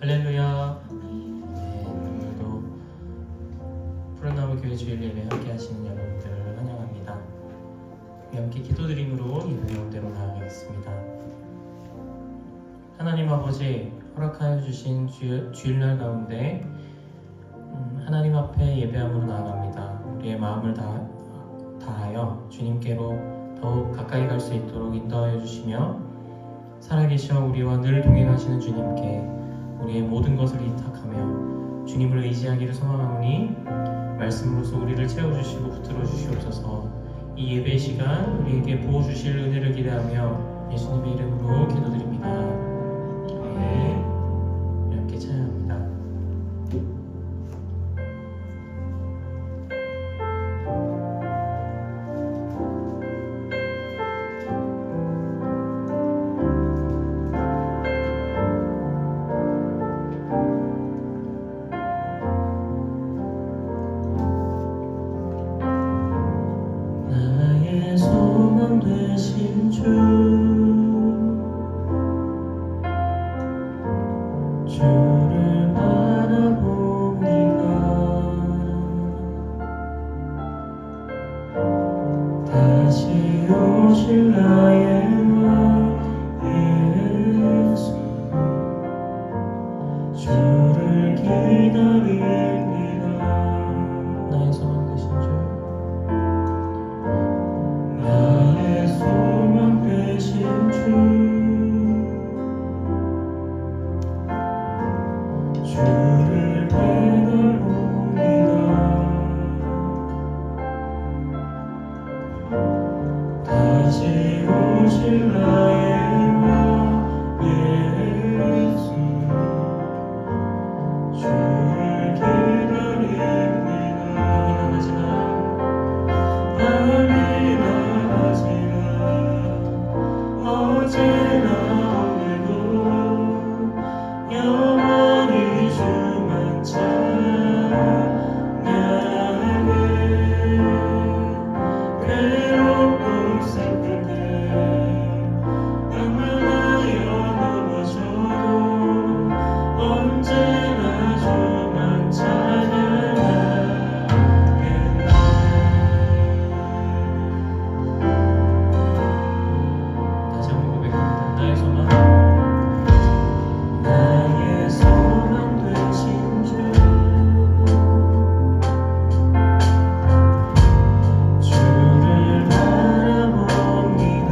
할렐루야. 네, 오늘도 푸른나무 교회 주일 예배 함께 하시는 여러분들을 환영합니다. 우리 함께 기도드림으로 예배 가운데로 나아가겠습니다. 하나님 아버지, 허락하여 주신 주일날 가운데 하나님 앞에 예배함으로 나아갑니다. 우리의 마음을 다하여 주님께로 더욱 가까이 갈 수 있도록 인도하여 주시며, 살아계셔 우리와 늘 동행하시는 주님께 우리의 모든 것을 의탁하며 주님을 의지하기를 소망하오니, 말씀으로서 우리를 채워주시고 붙들어 주시옵소서. 이 예배 시간 우리에게 부어주실 은혜를 기대하며 예수님의 이름으로 기도드립니다. 아멘. 우리 함께 찬양합니다. 나의 소망 되신 주를 바라봅니다. 다시 오실 나의 예수, 주를 기다립니다. 나의 소망 되신 나의 소망 되신 주를 바라봅니다. 다시 오실 나의 예수, 주를 기다립니다. 어제나 오늘도 영원히 주만 찬양하네. 괴롭고 슬플 때 방황하여 넘어져도 언제나 주만 찬양하겠네. 다시 한번 고백합니다. 나의 소망, 나의 소망 되신 주를 바라봅니다.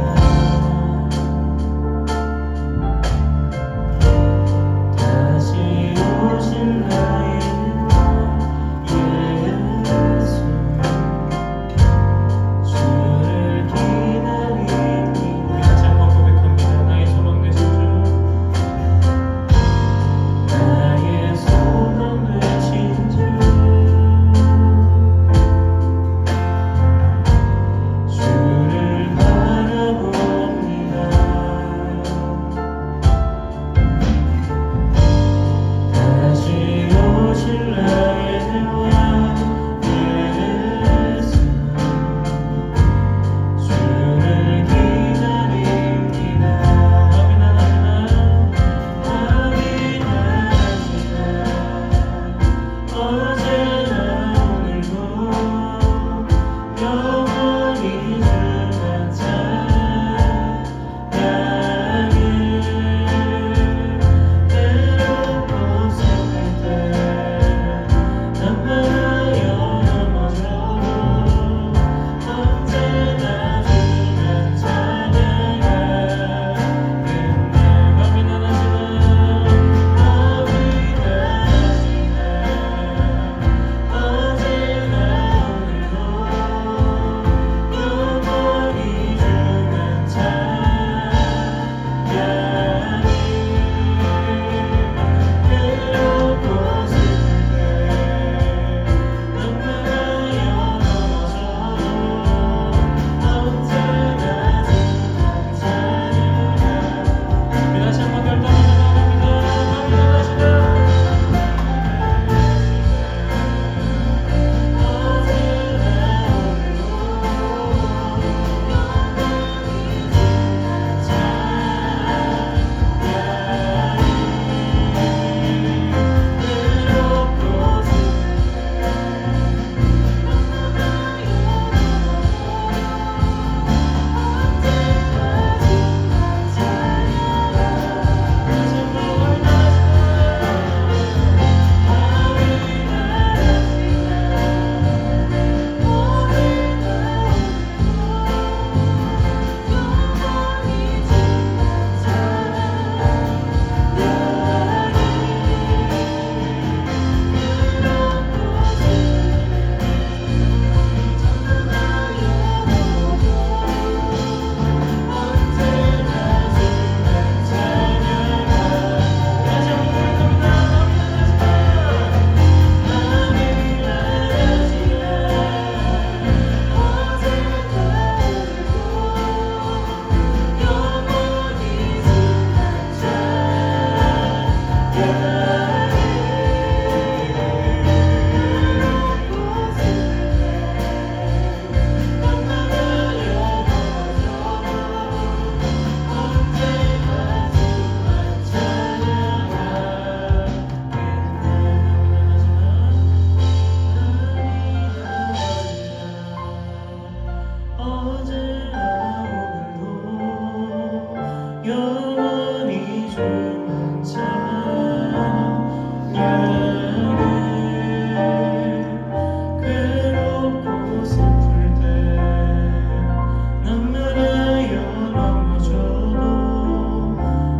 만물하여 넘어져도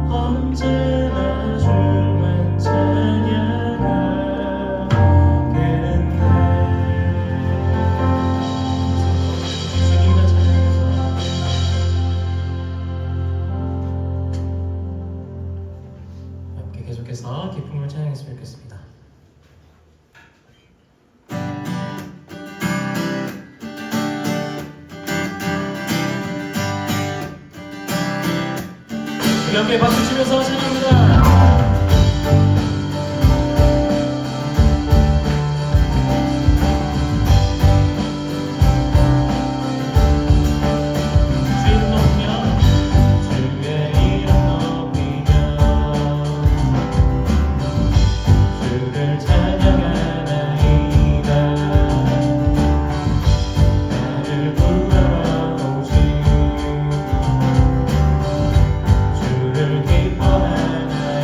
언제나 주만 찬양하겠네. 주님만 찬양해서 함께 계속해서 기쁨을 찬양했으면 좋겠습니다. 우리 함께 박수 치면서 찬양합니다. 주를 기뻐하나이다.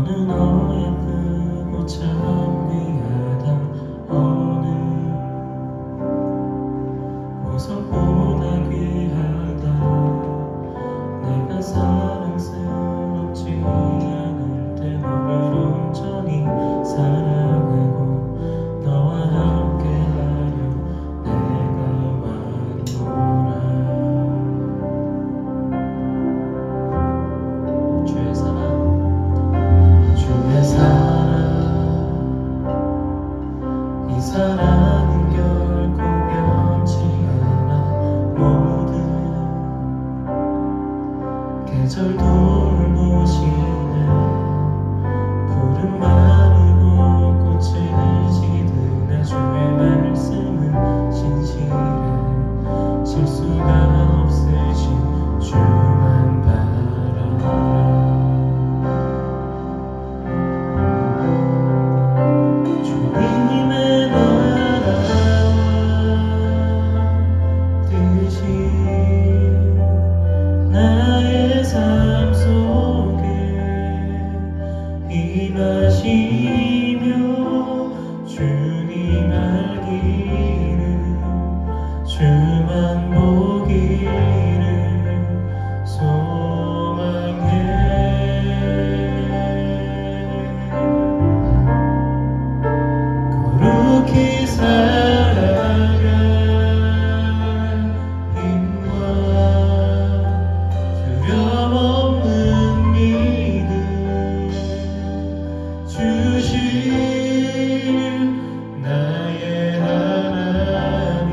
너는 어여쁘고 참 귀하다. 어느 보석보다 귀하다. 내가 사랑스럽지 않을 때 너를 온전히 사랑하고 너와 함께하려 내가 왔노라. 주의 사랑, 주의 사랑, 이 사랑은 결코 변치 않아. 모든 계절 돌보시네. 푸른 마르고 꽃을 시드네. 주의 말씀은 진실해. 실수가 없으신 주만 바라라. 주님의 나라와 뜻이 나의 삶 속에 임하시며 주님 알기를 주만 보기를 소망해. 거룩히 살아갈 힘과 두려움 없는 믿음 주실 나의 하나님.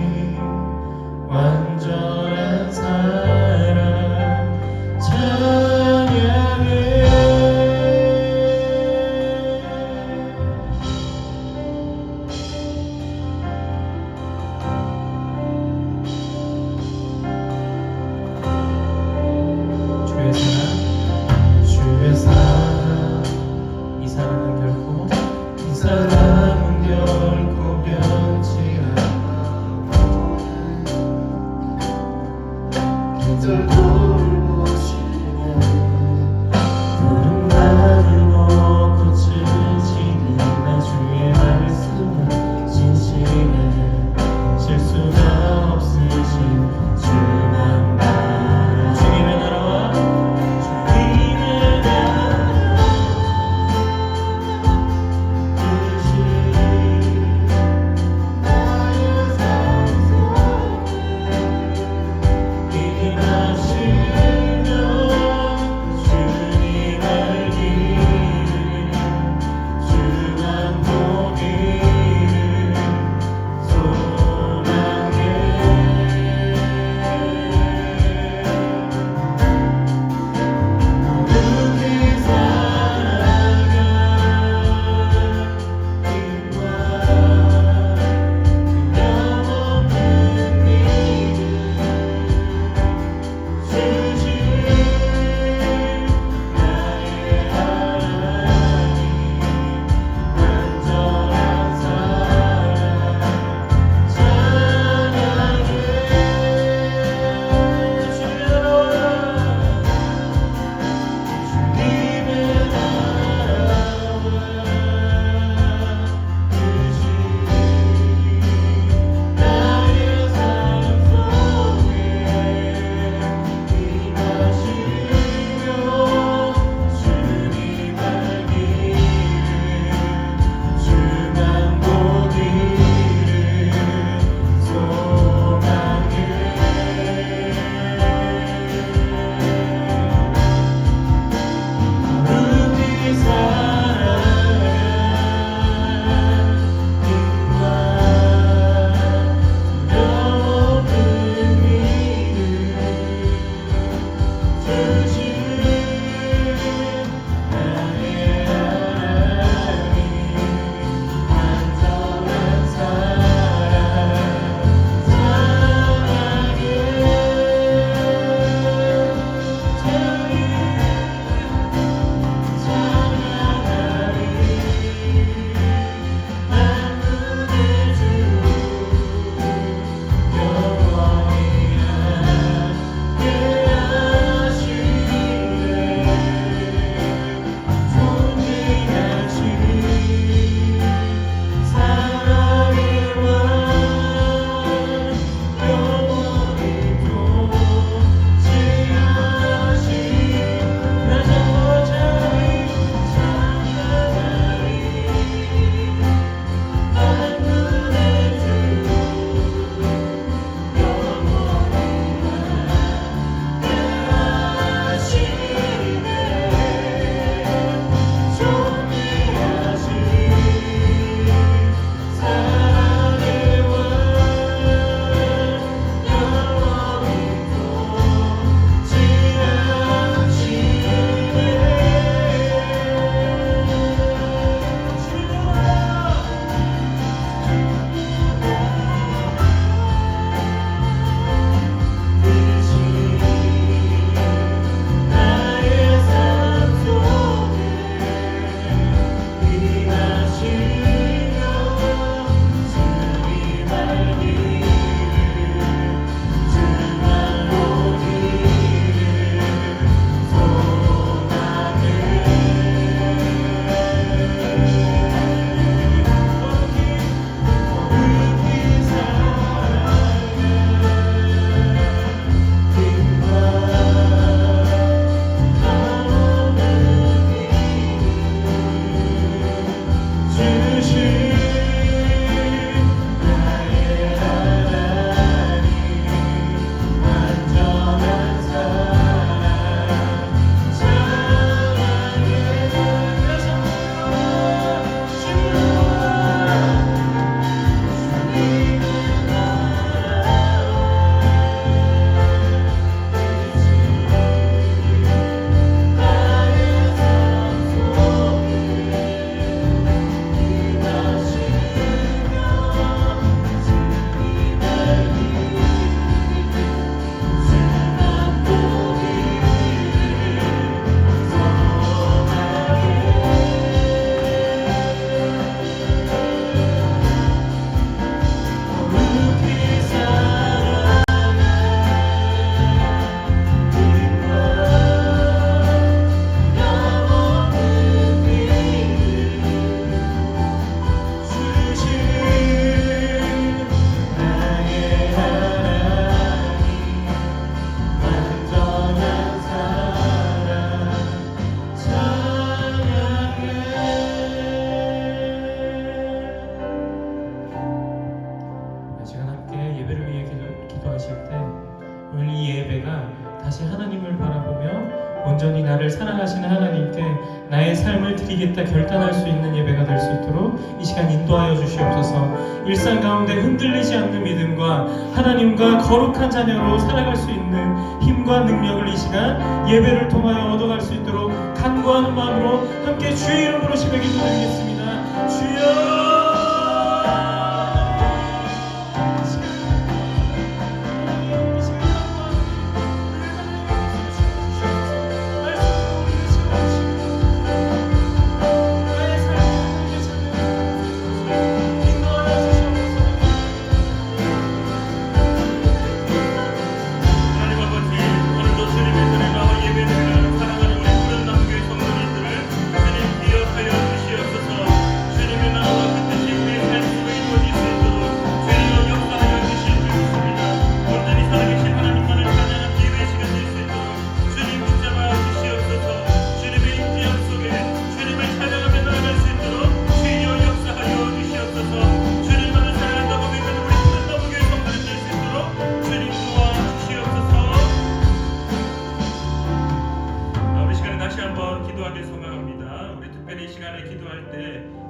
나의 삶을 드리겠다 결단할 수 있는 예배가 될 수 있도록 이 시간 인도하여 주시옵소서. 일상 가운데 흔들리지 않는 믿음과 하나님과 거룩한 자녀로 살아갈 수 있는 힘과 능력을 이 시간 예배를 통하여 얻어갈 수 있도록 간구하는 마음으로 함께 주의 이름으로 시간 기도드리겠습니다. 주여,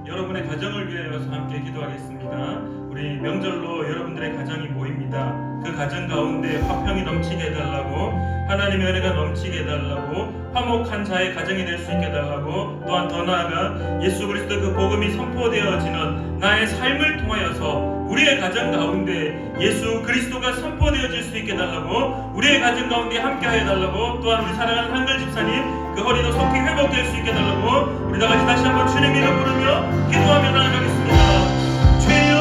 여러분의 가정을 위하여서 함께 기도하겠습니다. 우리 명절로 여러분들의 가정이 모입니다. 그 가정 가운데 화평이 넘치게 해달라고, 하나님의 은혜가 넘치게 해달라고, 화목한 자의 가정이 될 수 있게 해달라고, 또한 더 나아가 예수 그리스도 그 복음이 선포되어지는 나의 삶을 통하여서 우리의 가정 가운데 예수 그리스도가 선포되어질 수 있게 해달라고, 우리의 가정 가운데 함께하여 달라고, 또한 우리 사랑하는 한글 집사님 그 허리도 속히 회복될 수 있게 해달라고, 우리 다같이 다시 한번 주님 이름 부르며 기도하며 나아가겠습니다. 주여,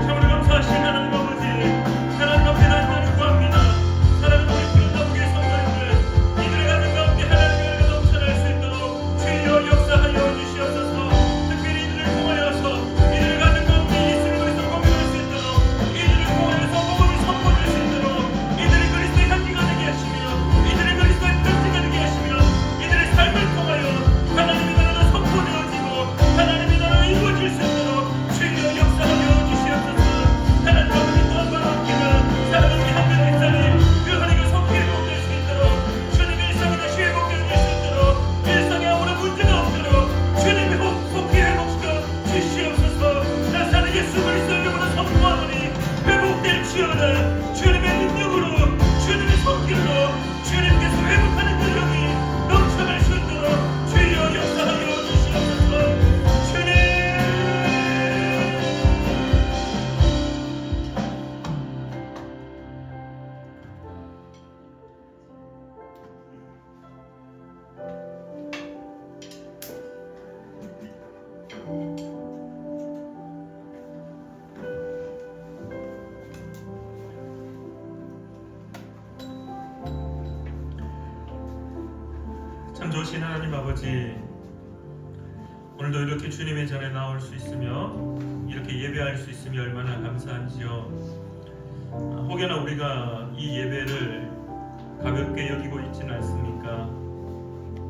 참으로 감사하신 하나님 아버지, 하나님 앞에 나를 구합니다. 사랑하는 우리 기도나무교회 성도님들, 이들의 가정 가운데 하나님의 은혜가 넘쳐날 수 있도록 주여 역사하여 주시옵소서. 특별히 이들을 통하여서 이들의 가정 가운데 예수를 그리스도 공유할 수 있도록, 이들을 통하여서 복음이 선포될 수 있도록, 이들이 그리스도의 향기가 되게 하시며, 이들이 그리스도의 편지가 되게 하시며, 이들의 삶을 통하여 하나님의 나라가 선포되어지고 하나님의 나라가 이루어질 수 있도록 주여 역사하여 주시옵소서. 하나님 아버지, 또한 바라옵기는 사랑하는 우리 한글 집사님 그 허리가 속히 회복될 수 있도록, 주님의 일상이 다시 회복될 수 있도록, 일상에 아무런 문제가 없도록 주님이 속히 회복시켜 주시옵소서. 나 사는 예수 그리스도의 이름으로 선포하노니 회복될지어다. 주님의 능력으로, 주님의 손길로 주님께서 회복하는 능력이 넘쳐날 수 있도록 주여 역사하여 주시옵소서. 주님, 참 좋으신 하나님 아버지, 오늘도 이렇게 주님의 전에 나올 수 있으며 이렇게 예배할 수 있으며 얼마나 감사한지요. 혹여나 우리가 이 예배를 가볍게 여기고 있지는 않습니까?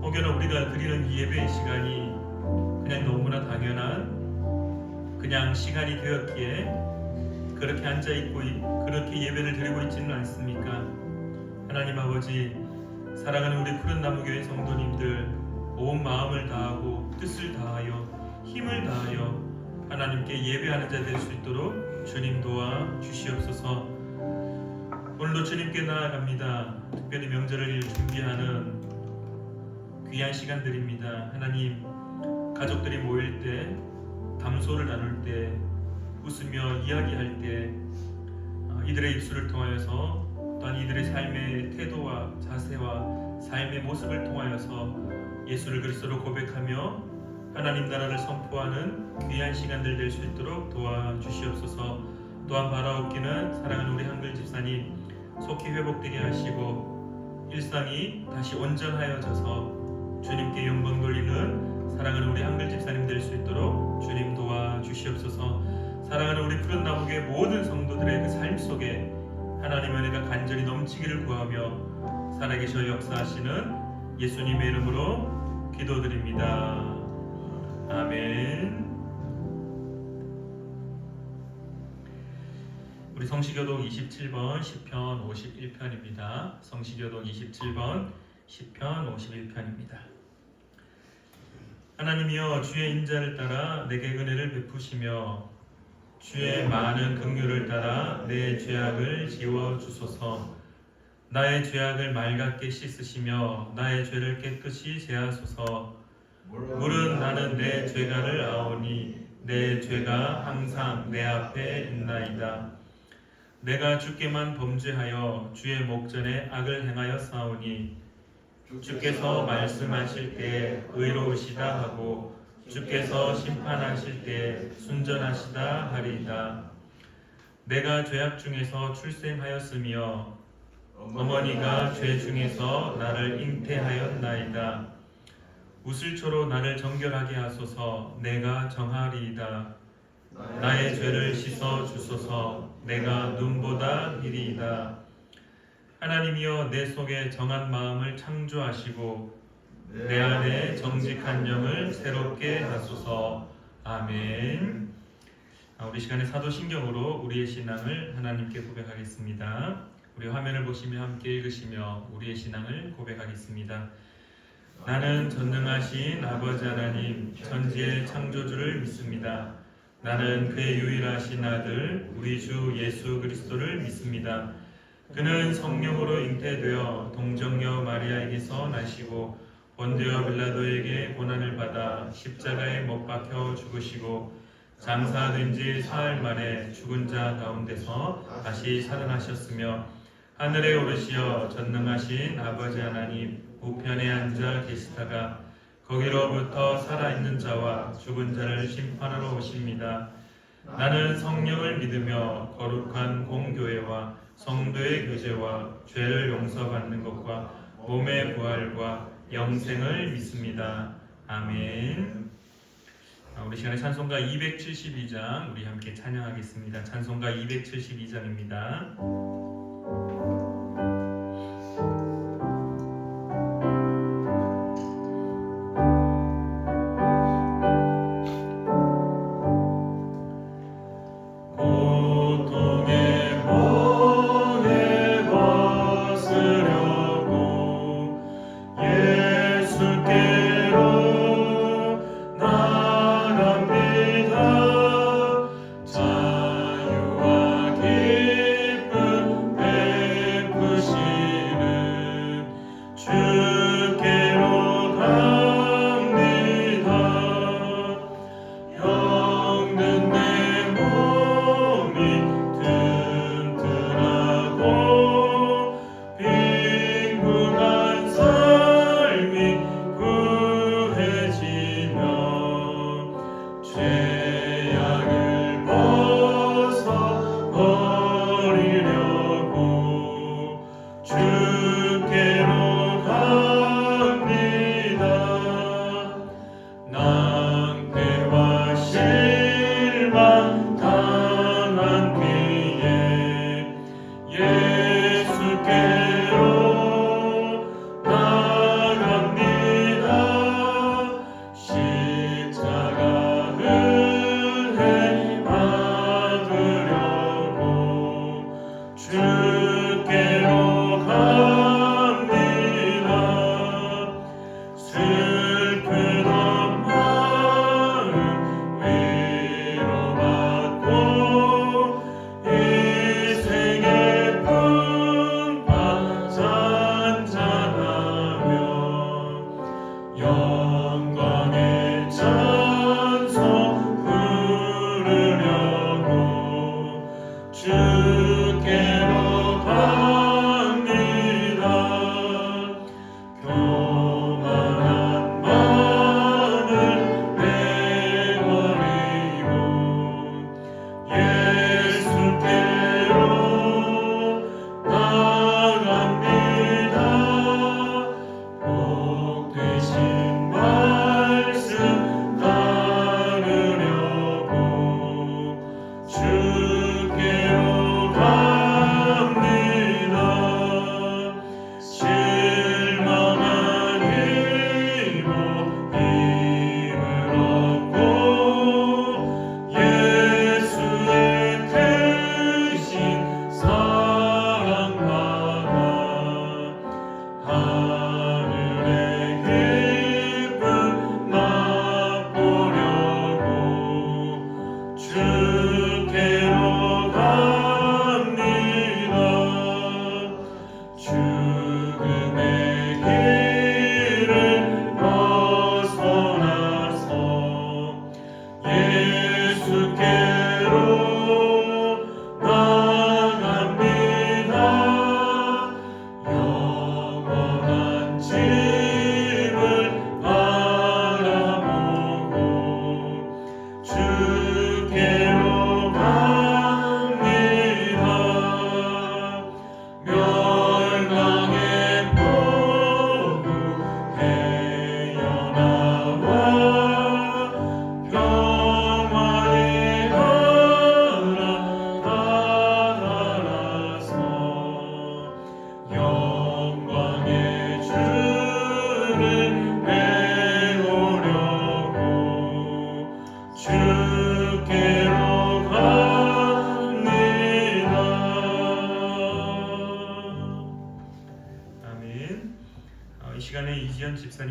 혹여나 우리가 드리는 이 예배의 시간이 그냥 너무나 당연한 그냥 시간이 되었기에 그렇게 앉아있고 그렇게 예배를 드리고 있지는 않습니까? 하나님 아버지, 사랑하는 우리 푸른나무교회 성도님들 온 마음을 다하고 뜻을 다하여 힘을 다하여 하나님께 예배하는 자 될 수 있도록 주님 도와 주시옵소서. 오늘도 주님께 나아갑니다. 특별히 명절을 준비하는 귀한 시간들입니다. 하나님, 가족들이 모일 때, 담소를 나눌 때, 웃으며 이야기할 때, 이들의 입술을 통하여서, 또한 이들의 삶의 태도와 자세와 삶의 모습을 통하여서 예수를 그리스도로 고백하며 하나님 나라를 선포하는 귀한 시간들 될 수 있도록 도와주시옵소서. 또한 바라옵기는 사랑하는 우리 한글 집사님 속히 회복되게 하시고 일상이 다시 온전하여져서 주님께 영광 돌리는 사랑하는 우리 한글 집사님 될 수 있도록 주님 도와주시옵소서. 사랑하는 우리 푸른나무교회 모든 성도들의 그 삶 속에 하나님의 은혜가 간절히 넘치기를 구하며 살아계셔 역사하시는 예수님의 이름으로 기도드립니다. 아멘. 우리 성시교독 27번 시편 51편입니다. 성시교독 27번 시편 51편입니다. 하나님이여 주의 인자를 따라 내게 은혜를 베푸시며 주의 많은 긍휼을 따라 내 죄악을 지워 주소서. 나의 죄악을 맑게 씻으시며 나의 죄를 깨끗이 제하소서. 물은 나는 내 죄가를 아오니 내 죄가 항상 내 앞에 있나이다. 내가 주께만 범죄하여 주의 목전에 악을 행하여 싸우니 주께서 말씀하실 때 의로우시다 하고 주께서 심판하실 때 순전하시다 하리이다. 내가 죄악 중에서 출생하였으며 어머니가 죄 중에서 나를 잉태하였나이다. 우슬초로 나를 정결하게 하소서. 내가 정하리이다. 나의 죄를 씻어 주소서. 내가 눈보다 희리이다. 하나님이여 내 속에 정한 마음을 창조하시고 내 안에 정직한 영을 새롭게 하소서. 아멘. 우리 시간에 사도신경으로 우리의 신앙을 하나님께 고백하겠습니다. 우리 화면을 보시며 함께 읽으시며 우리의 신앙을 고백하겠습니다. 나는 전능하신 아버지 하나님 천지의 창조주를 믿습니다. 나는 그의 유일하신 아들 우리 주 예수 그리스도를 믿습니다. 그는 성령으로 잉태되어 동정녀 마리아에게서 나시고 본디오 빌라도에게 고난을 받아 십자가에 못 박혀 죽으시고 장사된 지 사흘 만에 죽은 자 가운데서 다시 살아나셨으며 하늘에 오르시어 전능하신 아버지 하나님 우편에 앉아 계시다가 거기로부터 살아있는 자와 죽은 자를 심판하러 오십니다. 나는 성령을 믿으며 거룩한 공교회와 성도의 교제와 죄를 용서받는 것과 몸의 부활과 영생을 믿습니다. 아멘. 우리 시간에 찬송가 272장 우리 함께 찬양하겠습니다. 찬송가 272장입니다. 자유와 기쁨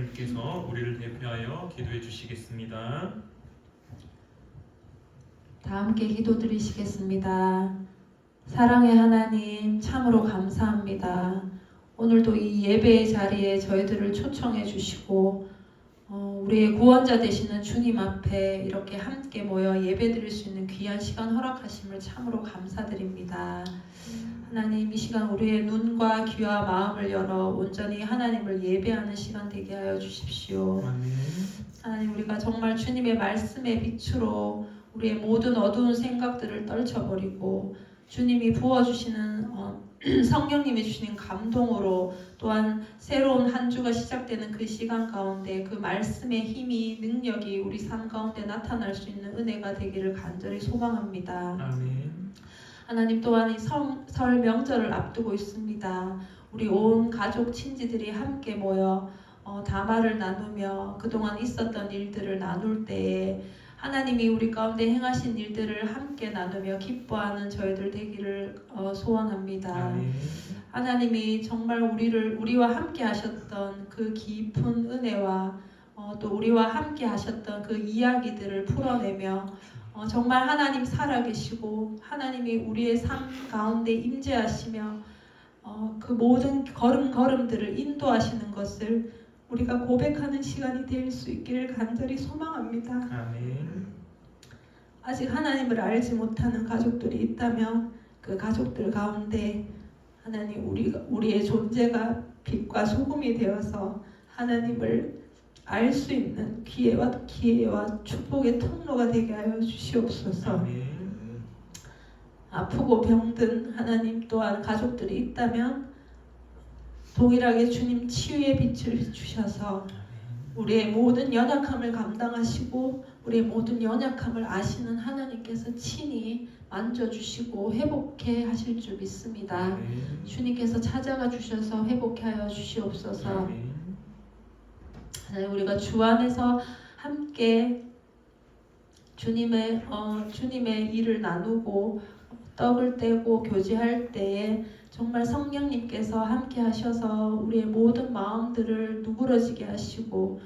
목사님께서 우리를 대표하여 기도해 주시겠습니다. 다 함께 기도드리시겠습니다. 사랑의 하나님, 참으로 감사합니다. 오늘도 이 예배의 자리에 저희들을 초청해 주시고 우리의 구원자 되시는 주님 앞에 이렇게 함께 모여 예배드릴 수 있는 귀한 시간 허락하심을 참으로 감사드립니다. 하나님, 이 시간 우리의 눈과 귀와 마음을 열어 온전히 하나님을 예배하는 시간 되게 하여 주십시오. 아멘. 하나님, 우리가 정말 주님의 말씀의 빛으로 우리의 모든 어두운 생각들을 떨쳐버리고 주님이 부어주시는 성령님이 주시는 감동으로 또한 새로운 한 주가 시작되는 그 시간 가운데 그 말씀의 힘이 능력이 우리 삶 가운데 나타날 수 있는 은혜가 되기를 간절히 소망합니다. 아멘. 하나님, 또한 이 설 명절을 앞두고 있습니다. 우리 온 가족 친지들이 함께 모여 담화를 나누며 그동안 있었던 일들을 나눌 때에 하나님이 우리 가운데 행하신 일들을 함께 나누며 기뻐하는 저희들 되기를 소원합니다. 아멘. 하나님이 정말 우리와 함께 하셨던 그 깊은 은혜와 또 우리와 함께 하셨던 그 이야기들을 풀어내며 정말 하나님 살아계시고 하나님이 우리의 삶 가운데 임재하시며 그 모든 걸음걸음들을 인도하시는 것을 우리가 고백하는 시간이 될 수 있기를 간절히 소망합니다. 아멘. 아직 하나님을 알지 못하는 가족들이 있다면 그 가족들 가운데 하나님 우리의 존재가 빛과 소금이 되어서 하나님을 알 수 있는 기회와 축복의 통로가 되게 하여 주시옵소서. 아멘. 아프고 병든 하나님 또한 가족들이 있다면 동일하게 주님 치유의 빛을 주셔서 우리의 모든 연약함을 감당하시고 우리의 모든 연약함을 아시는 하나님께서 친히 만져주시고 회복해 하실 줄 믿습니다. 아멘. 주님께서 찾아가 주셔서 회복해 하여 주시옵소서. 아멘. 하나님, 우리가 주 안에서 함께 주님의 일을 나누고 떡을 떼고 교제할 때에 정말 성령님께서 함께 하셔서 우리의 모든 마음들을 누그러지게 하시고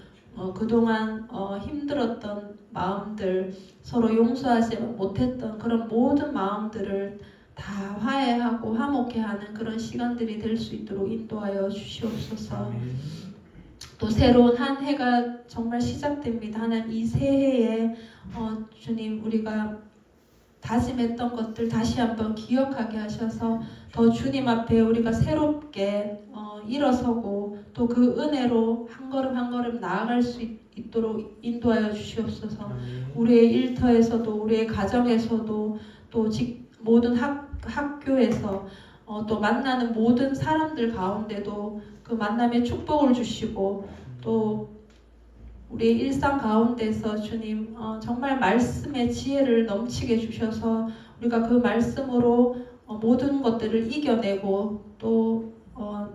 그동안 힘들었던 마음들, 서로 용서하지 못했던 그런 모든 마음들을 다 화해하고 화목해 하는 그런 시간들이 될 수 있도록 인도하여 주시옵소서. 아멘. 또 새로운 한 해가 정말 시작됩니다. 하나님, 이 새해에 주님 우리가 다짐했던 것들 다시 한번 기억하게 하셔서 더 주님 앞에 우리가 새롭게 일어서고 또 그 은혜로 한 걸음 한 걸음 나아갈 수 있도록 인도하여 주시옵소서. 아멘. 우리의 일터에서도 우리의 가정에서도 또 모든 학교에서 또 만나는 모든 사람들 가운데도 그 만남의 축복을 주시고 또 우리의 일상 가운데서 주님 정말 말씀의 지혜를 넘치게 주셔서 우리가 그 말씀으로 모든 것들을 이겨내고 또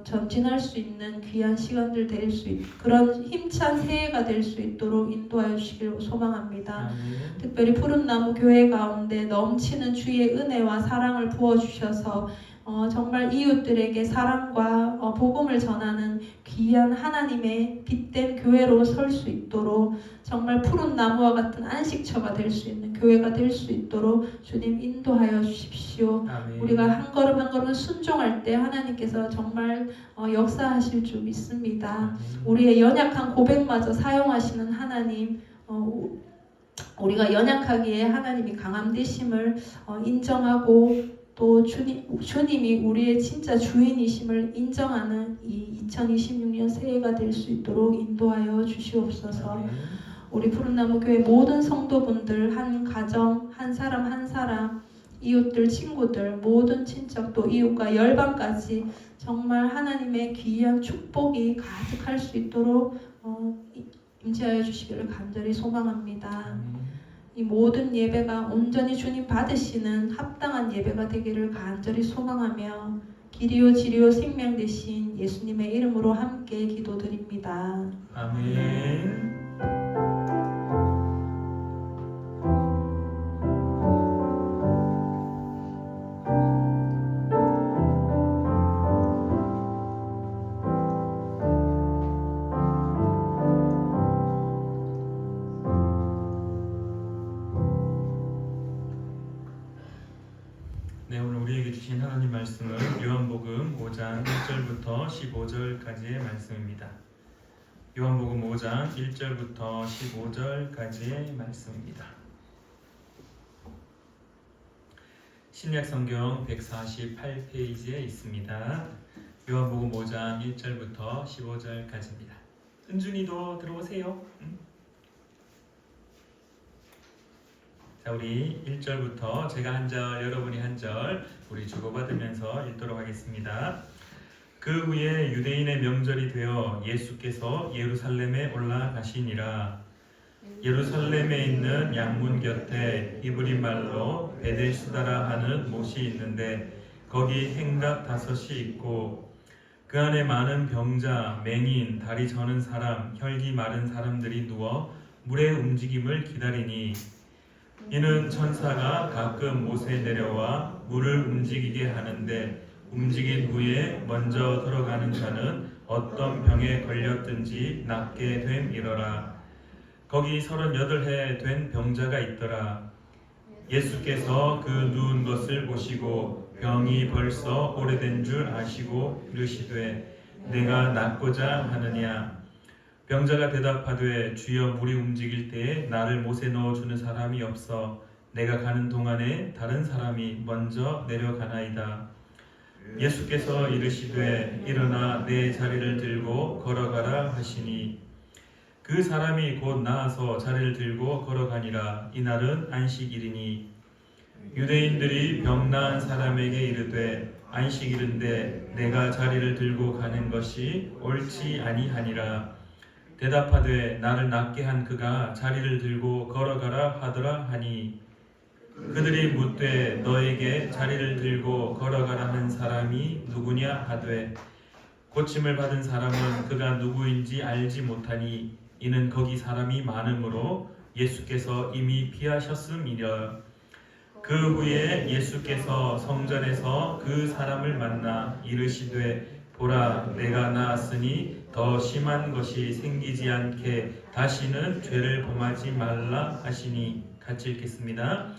전진할 수 있는 귀한 시간들 될 수 그런 힘찬 새해가 될 수 있도록 인도하여 주시길 소망합니다. 아멘. 특별히 푸른나무 교회 가운데 넘치는 주의 은혜와 사랑을 부어주셔서 정말 이웃들에게 사랑과 복음을 전하는 귀한 하나님의 빛된 교회로 설 수 있도록 정말 푸른 나무와 같은 안식처가 될 수 있는 교회가 될 수 있도록 주님 인도하여 주십시오. 아멘. 우리가 한 걸음 한 걸음 순종할 때 하나님께서 정말 역사하실 줄 믿습니다. 아멘. 우리의 연약한 고백마저 사용하시는 하나님, 우리가 연약하기에 하나님이 강함 되심을 인정하고 또 주님이 우리의 진짜 주인이심을 인정하는 이 2026년 새해가 될 수 있도록 인도하여 주시옵소서. 아멘. 우리 푸른나무 교회 모든 성도분들, 한 가정, 한 사람 한 사람, 이웃들, 친구들, 모든 친척 또 이웃과 열방까지 정말 하나님의 귀한 축복이 가득할 수 있도록 임재하여 주시기를 간절히 소망합니다. 아멘. 이 모든 예배가 온전히 주님 받으시는 합당한 예배가 되기를 간절히 소망하며 길이요 지리요 생명 되신 예수님의 이름으로 함께 기도드립니다. 아멘. 주신 하나님 말씀은 요한복음 5장 1절부터 15절까지의 말씀입니다. 요한복음 5장 1절부터 15절까지의 말씀입니다. 신약성경 148페이지에 있습니다. 요한복음 5장 1절부터 15절까지입니다. 은준이도 들어오세요. 자, 우리 1절부터 제가 한 절, 여러분이 한 절 우리 주고받으면서 읽도록 하겠습니다. 그 후에 유대인의 명절이 되어 예수께서 예루살렘에 올라가시니라. 예루살렘에 있는 양문 곁에 히브리 말로 베델수다라 하는 못이 있는데 거기 행각 5이 있고 그 안에 많은 병자, 맹인, 다리 저는 사람, 혈기 마른 사람들이 누워 물의 움직임을 기다리니 이는 천사가 가끔 못에 내려와 물을 움직이게 하는데 움직인 후에 먼저 들어가는 자는 어떤 병에 걸렸든지 낫게 됨이러라. 거기 38해 된 병자가 있더라. 예수께서 그 누운 것을 보시고 병이 벌써 오래된 줄 아시고 이르시되 내가 낫고자 하느냐. 병자가 대답하되 주여 물이 움직일 때에 나를 못에 넣어주는 사람이 없어 내가 가는 동안에 다른 사람이 먼저 내려가나이다. 예수께서 이르시되 일어나 내 자리를 들고 걸어가라 하시니 그 사람이 곧 나아서 자리를 들고 걸어가니라. 이날은 안식일이니 유대인들이 병 나은 사람에게 이르되 안식일인데 내가 자리를 들고 가는 것이 옳지 아니하니라. 대답하되 나를 낫게 한 그가 자리를 들고 걸어가라 하더라 하니 그들이 묻되 너에게 자리를 들고 걸어가라 한 사람이 누구냐 하되 고침을 받은 사람은 그가 누구인지 알지 못하니 이는 거기 사람이 많으므로 예수께서 이미 피하셨음이라. 그 후에 예수께서 성전에서 그 사람을 만나 이르시되 보라 내가 나았으니 더 심한 것이 생기지 않게 다시는 죄를 범하지 말라 하시니 같이 읽겠습니다.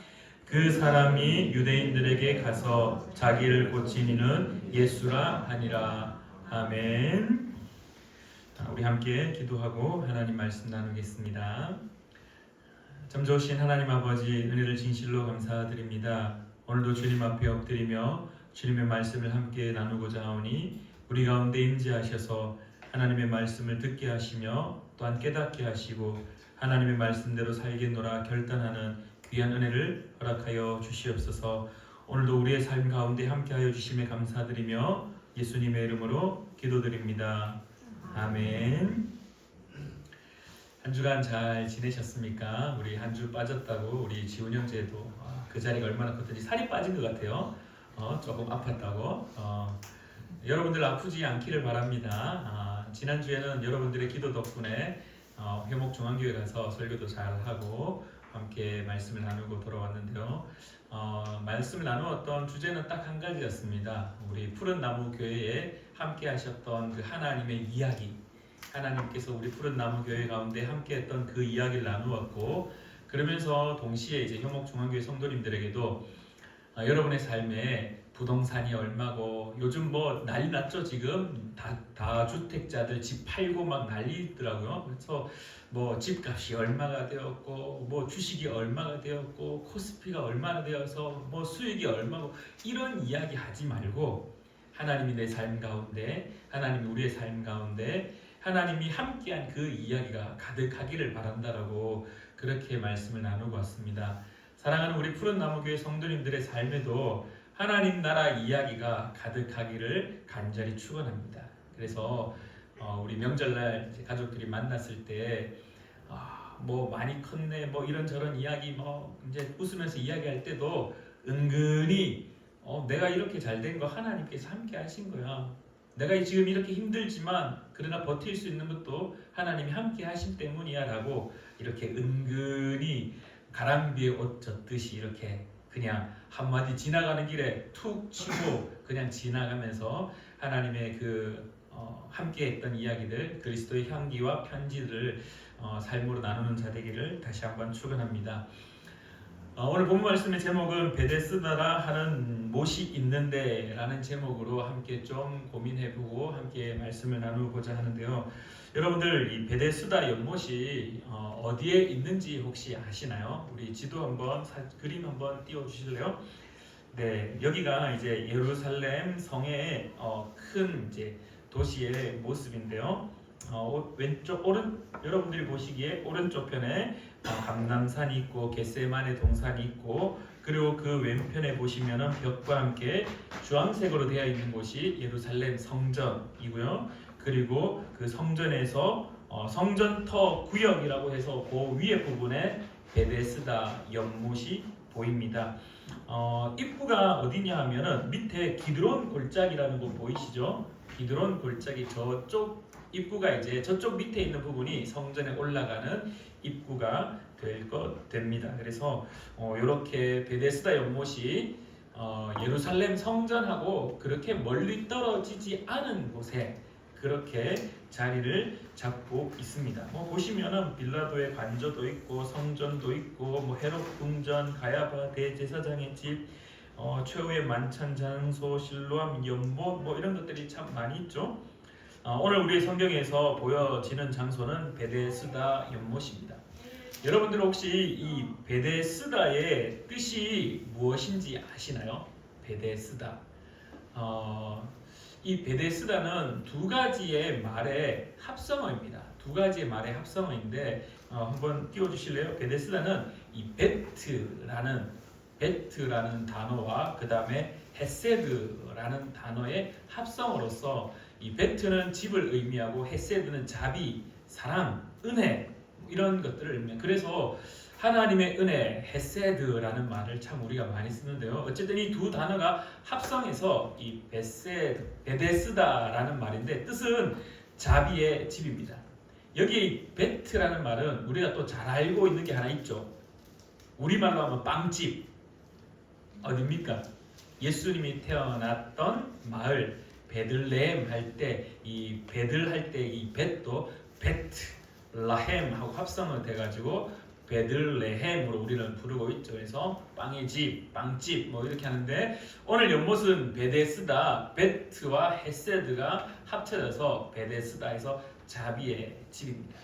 그 사람이 유대인들에게 가서 자기를 고친 이는 예수라 하니라. 아멘. 우리 함께 기도하고 하나님 말씀 나누겠습니다. 참 좋으신 하나님 아버지 은혜를 진실로 감사드립니다. 오늘도 주님 앞에 엎드리며 주님의 말씀을 함께 나누고자 하오니 우리 가운데 임재하셔서 하나님의 말씀을 듣게 하시며 또한 깨닫게 하시고 하나님의 말씀대로 살겠노라 결단하는 귀한 은혜를 허락하여 주시옵소서. 오늘도 우리의 삶 가운데 함께하여 주심에 감사드리며 예수님의 이름으로 기도드립니다. 아멘. 한 주간 잘 지내셨습니까? 우리 한 주 빠졌다고 우리 지훈 형제도 그 자리가 얼마나 컸든지 살이 빠진 것 같아요. 조금 아팠다고. 여러분들 아프지 않기를 바랍니다. 지난주에는 여러분들의 기도 덕분에 회목중앙교회 가서 설교도 잘하고 함께 말씀을 나누고 돌아왔는데요. 말씀을 나누었던 주제는 딱 한 가지였습니다. 우리 푸른 나무 교회에 함께 하셨던 그 하나님의 이야기, 하나님께서 우리 푸른 나무 교회 가운데 함께 했던 그 이야기를 나누었고 그러면서 동시에 이제 효목중앙교회 성도님들에게도 여러분의 삶에 부동산이 얼마고 요즘 뭐 난리 났죠. 지금 다주택자들 집 팔고 막 난리더라고요. 그래서 뭐 집값이 얼마가 되었고 뭐 주식이 얼마가 되었고 코스피가 얼마나 되어서 뭐 수익이 얼마고 이런 이야기 하지 말고 하나님이 내 삶 가운데 하나님이 우리의 삶 가운데 하나님이 함께한 그 이야기가 가득하기를 바란다라고 그렇게 말씀을 나누고 왔습니다. 사랑하는 우리 푸른 나무교회 성도님들의 삶에도 하나님 나라 이야기가 가득하기를 간절히 축원합니다. 그래서 우리 명절날 가족들이 만났을 때 뭐 많이 컸네 뭐 이런저런 이야기 뭐 이제 웃으면서 이야기할 때도 은근히 내가 이렇게 잘 된 거 하나님께서 함께 하신 거야. 내가 지금 이렇게 힘들지만 그러나 버틸 수 있는 것도 하나님이 함께 하신 때문이야 라고 이렇게 은근히 가랑비에 옷 젖듯이 이렇게 그냥 한마디 지나가는 길에 툭 치고 그냥 지나가면서 하나님의 그 함께 했던 이야기들 그리스도의 향기와 편지들을 삶으로 나누는 자 되기를 다시 한번 축원합니다. 오늘 본문 말씀의 제목은 베데스다라 하는 못이 있는데 라는 제목으로 함께 좀 고민해보고 함께 말씀을 나누고자 하는데요. 여러분들 이 베데스다 연못이 어디에 있는지 혹시 아시나요? 우리 지도 한번 그림 한번 띄워주실래요? 네, 여기가 이제 예루살렘 성의 큰 이제 도시의 모습인데요. 왼쪽 여러분들이 보시기에 오른쪽 편에 감람산이 있고 겟세마네 동산이 있고 그리고 그 왼편에 보시면은 벽과 함께 주황색으로 되어 있는 곳이 예루살렘 성전이고요. 그리고 그 성전에서 성전터 구역이라고 해서 그 위에 부분에 베데스다 연못이 보입니다. 입구가 어디냐 하면은 밑에 기드론 골짜기라는 곳 보이시죠? 기드론 골짜기 저쪽 입구가 이제 저쪽 밑에 있는 부분이 성전에 올라가는 입구가 될 것 됩니다. 그래서 이렇게 베데스다 연못이 예루살렘 성전하고 그렇게 멀리 떨어지지 않은 곳에 그렇게 자리를 잡고 있습니다. 보시면은 빌라도의 관저도 있고 성전도 있고 헤롯 궁전, 가야바 대제사장의 집, 최후의 만찬 장소, 실로암 연못 이런 것들이 참 많이 있죠. 오늘 우리 성경에서 보여지는 장소는 베데스다 연못입니다. 여러분들 혹시 이 베데스다의 뜻이 무엇인지 아시나요? 베데스다. 이 베데스다는 두 가지의 말의 합성어입니다. 두 가지의 말의 합성어인데 한번 띄워주실래요? 베데스다는 이 베트라는 단어와 그 다음에 헤세드라는 단어의 합성어로서 이 베트는 집을 의미하고 헤세드는 자비, 사랑, 은혜 이런 것들을 의미해요. 그래서 하나님의 은혜, 헤세드라는 말을 참 우리가 많이 쓰는데요. 어쨌든 이 두 단어가 합성해서 이 베데스다라는 말인데 뜻은 자비의 집입니다. 여기 베트라는 말은 우리가 또 잘 알고 있는 게 하나 있죠. 우리말로 하면 빵집. 어디입니까? 예수님이 태어났던 마을 베들레헴 할 때 이 베들 할 때 이 벳도 베트라헴하고 합성을 돼가지고 베들레헴으로 우리는 부르고 있죠. 그래서 빵의 집, 빵집 이렇게 하는데 오늘 연못은 베데스다, 베트와 헤세드가 합쳐져서 베데스다에서 자비의 집입니다.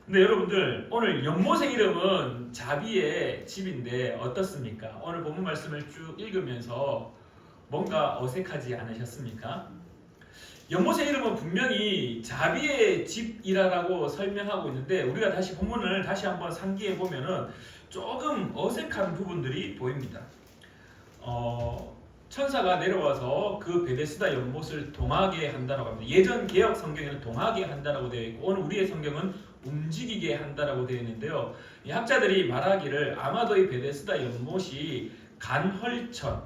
근데 여러분들 오늘 연못의 이름은 자비의 집인데 어떻습니까? 오늘 본문 말씀을 쭉 읽으면서 뭔가 어색하지 않으셨습니까? 연못의 이름은 분명히 자비의 집이라고 설명하고 있는데 우리가 다시 본문을 다시 한번 상기해 보면은 조금 어색한 부분들이 보입니다. 천사가 내려와서 그 베데스다 연못을 동하게 한다라고 합니다. 예전 개역 성경에는 동하게 한다라고 되어 있고 오늘 우리의 성경은 움직이게 한다라고 되어 있는데요. 이 학자들이 말하기를 아마도 이 베데스다 연못이 간헐천,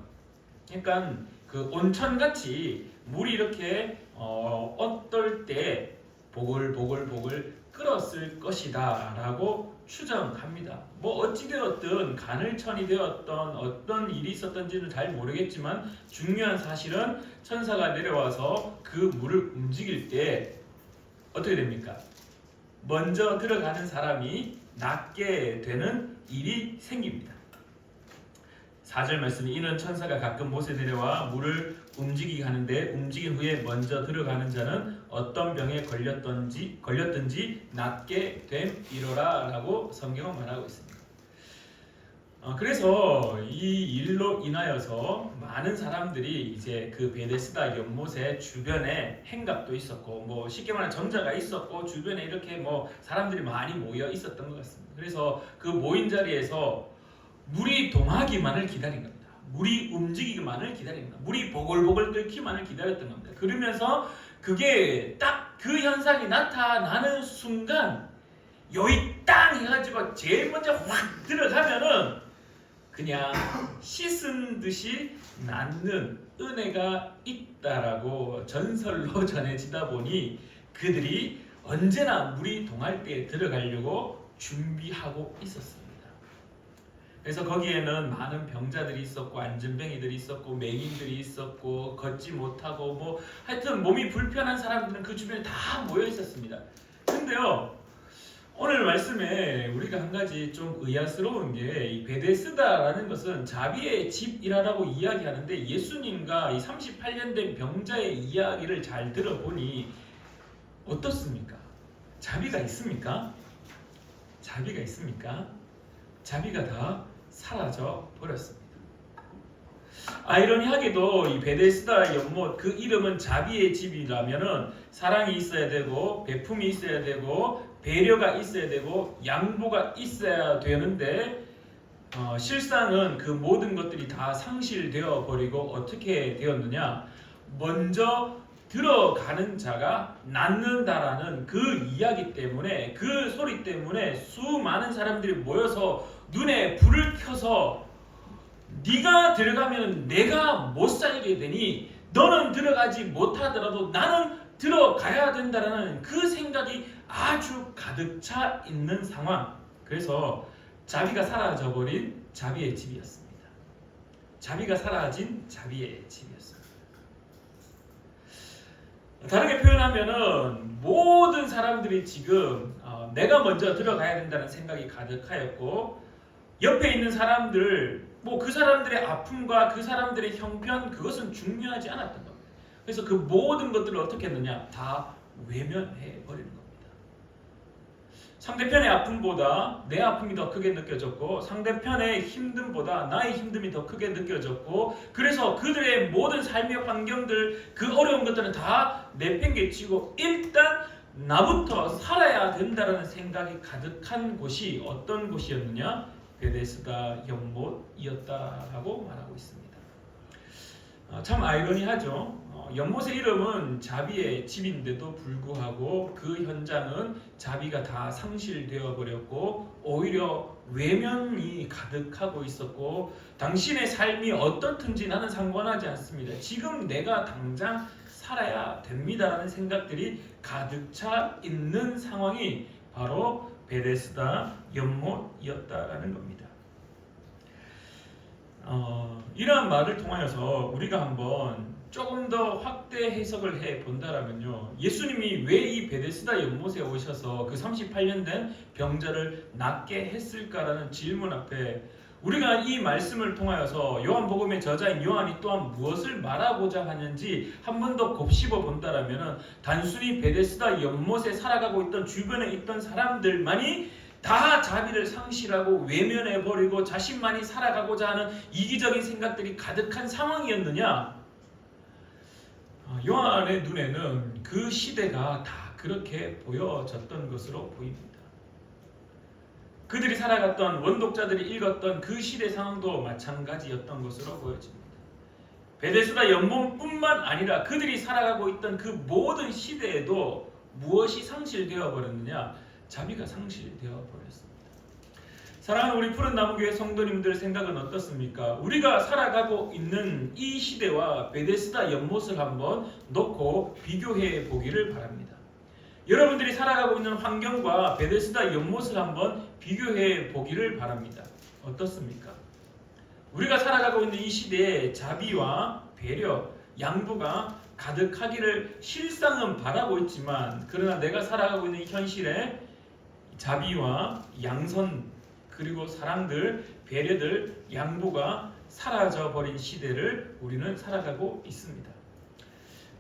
그러니까 그 온천같이 물이 이렇게 어떨 때 보글보글 끓었을 것이다 라고 추정합니다. 어찌되었든 간헐천이 되었던 어떤 일이 있었던지는 잘 모르겠지만 중요한 사실은 천사가 내려와서 그 물을 움직일 때 어떻게 됩니까? 먼저 들어가는 사람이 낫게 되는 일이 생깁니다. 4절 말씀이 이는 천사가 가끔 못에 내려와 물을 움직이게 하는데 움직인 후에 먼저 들어가는 자는 어떤 병에 걸렸든지 낫게 됨이로라 라고 성경은 말하고 있습니다. 그래서 이 일로 인하여서 많은 사람들이 이제 그 베데스다 연못의 주변에 행각도 있었고 쉽게 말하면 정자가 있었고 주변에 이렇게 사람들이 많이 모여 있었던 것 같습니다. 그래서 그 모인 자리에서 물이 동하기만을 기다린 겁니다. 물이 움직이기만을 기다린 겁니다. 물이 보글보글 끓기만을 기다렸던 겁니다. 그러면서 그게 딱 그 현상이 나타나는 순간 여기 땅 해가지고 제일 먼저 확 들어가면은 그냥 씻은 듯이 낫는 은혜가 있다라고 전설로 전해지다 보니 그들이 언제나 물이 동할 때 들어가려고 준비하고 있었습니다. 그래서 거기에는 많은 병자들이 있었고 안전뱅이들이 있었고 맹인들이 있었고 걷지 못하고 하여튼 몸이 불편한 사람들은 그 주변에 다 모여 있었습니다. 근데요 오늘 말씀에 우리가 한 가지 좀 의아스러운 게 이 베데스다라는 것은 자비의 집이라고 이야기하는데 예수님과 이 38년 된 병자의 이야기를 잘 들어보니 어떻습니까? 자비가 있습니까? 자비가 있습니까? 자비가 다 사라져 버렸습니다. 아이러니하게도 이 베데스다 연못 그 이름은 자비의 집이라면은 사랑이 있어야 되고 베품이 있어야 되고 배려가 있어야 되고 양보가 있어야 되는데 실상은 그 모든 것들이 다 상실되어 버리고 어떻게 되었느냐? 먼저 들어가는 자가 낫는다라는 그 이야기 때문에 그 소리 때문에 수많은 사람들이 모여서 눈에 불을 켜서 네가 들어가면 내가 못 살게 되니 너는 들어가지 못하더라도 나는 들어가야 된다라는 그 생각이 아주 가득 차 있는 상황. 그래서 자비가 사라져버린 자비의 집이었습니다. 자비가 사라진 자비의 집이었습니다. 다르게 표현하면은 모든 사람들이 지금 내가 먼저 들어가야 된다는 생각이 가득하였고 옆에 있는 사람들 그 사람들의 아픔과 그 사람들의 형편 그것은 중요하지 않았던 겁니다. 그래서 그 모든 것들을 어떻게 했느냐? 다 외면해 버리는 겁니다. 상대편의 아픔보다 내 아픔이 더 크게 느껴졌고 상대편의 힘듦보다 나의 힘듦이 더 크게 느껴졌고 그래서 그들의 모든 삶의 환경들 그 어려운 것들은 다 내팽개치고 일단 나부터 살아야 된다는 생각이 가득한 곳이 어떤 곳이었느냐? 베데스다 연못이었다라고 말하고 있습니다. 참 아이러니하죠. 연못의 이름은 자비의 집인데도 불구하고 그 현장은 자비가 다 상실되어 버렸고 오히려 외면이 가득하고 있었고 당신의 삶이 어떻든지 나는 상관하지 않습니다. 지금 내가 당장 살아야 됩니다라는 생각들이 가득 차 있는 상황이 바로 베데스다 연못이었다라는 겁니다. 이러한 말을 통하여서 우리가 한번 조금 더 확대 해석을 해 본다라면요. 예수님이 왜 이 베데스다 연못에 오셔서 그 38년 된 병자를 낫게 했을까라는 질문 앞에 우리가 이 말씀을 통하여서 요한복음의 저자인 요한이 또한 무엇을 말하고자 하는지 한 번 더 곱씹어 본다라면 단순히 베데스다 연못에 살아가고 있던 주변에 있던 사람들만이 다 자비를 상실하고 외면해버리고 자신만이 살아가고자 하는 이기적인 생각들이 가득한 상황이었느냐? 요한의 눈에는 그 시대가 다 그렇게 보여졌던 것으로 보입니다. 그들이 살아갔던 원독자들이 읽었던 그 시대 상황도 마찬가지였던 것으로 보여집니다. 베데스다 연못뿐만 아니라 그들이 살아가고 있던 그 모든 시대에도 무엇이 상실되어 버렸느냐? 자비가 상실되어 버렸습니다. 사랑하는 우리 푸른 나무교회 성도님들 생각은 어떻습니까? 우리가 살아가고 있는 이 시대와 베데스다 연못을 한번 놓고 비교해 보기를 바랍니다. 여러분들이 살아가고 있는 환경과 베데스다 연못을 한번 비교해 보기를 바랍니다. 어떻습니까? 우리가 살아가고 있는 이 시대에 자비와 배려, 양보가 가득하기를 실상은 바라고 있지만 그러나 내가 살아가고 있는 현실에 자비와 양선 그리고 사랑들, 배려들, 양보가 사라져버린 시대를 우리는 살아가고 있습니다.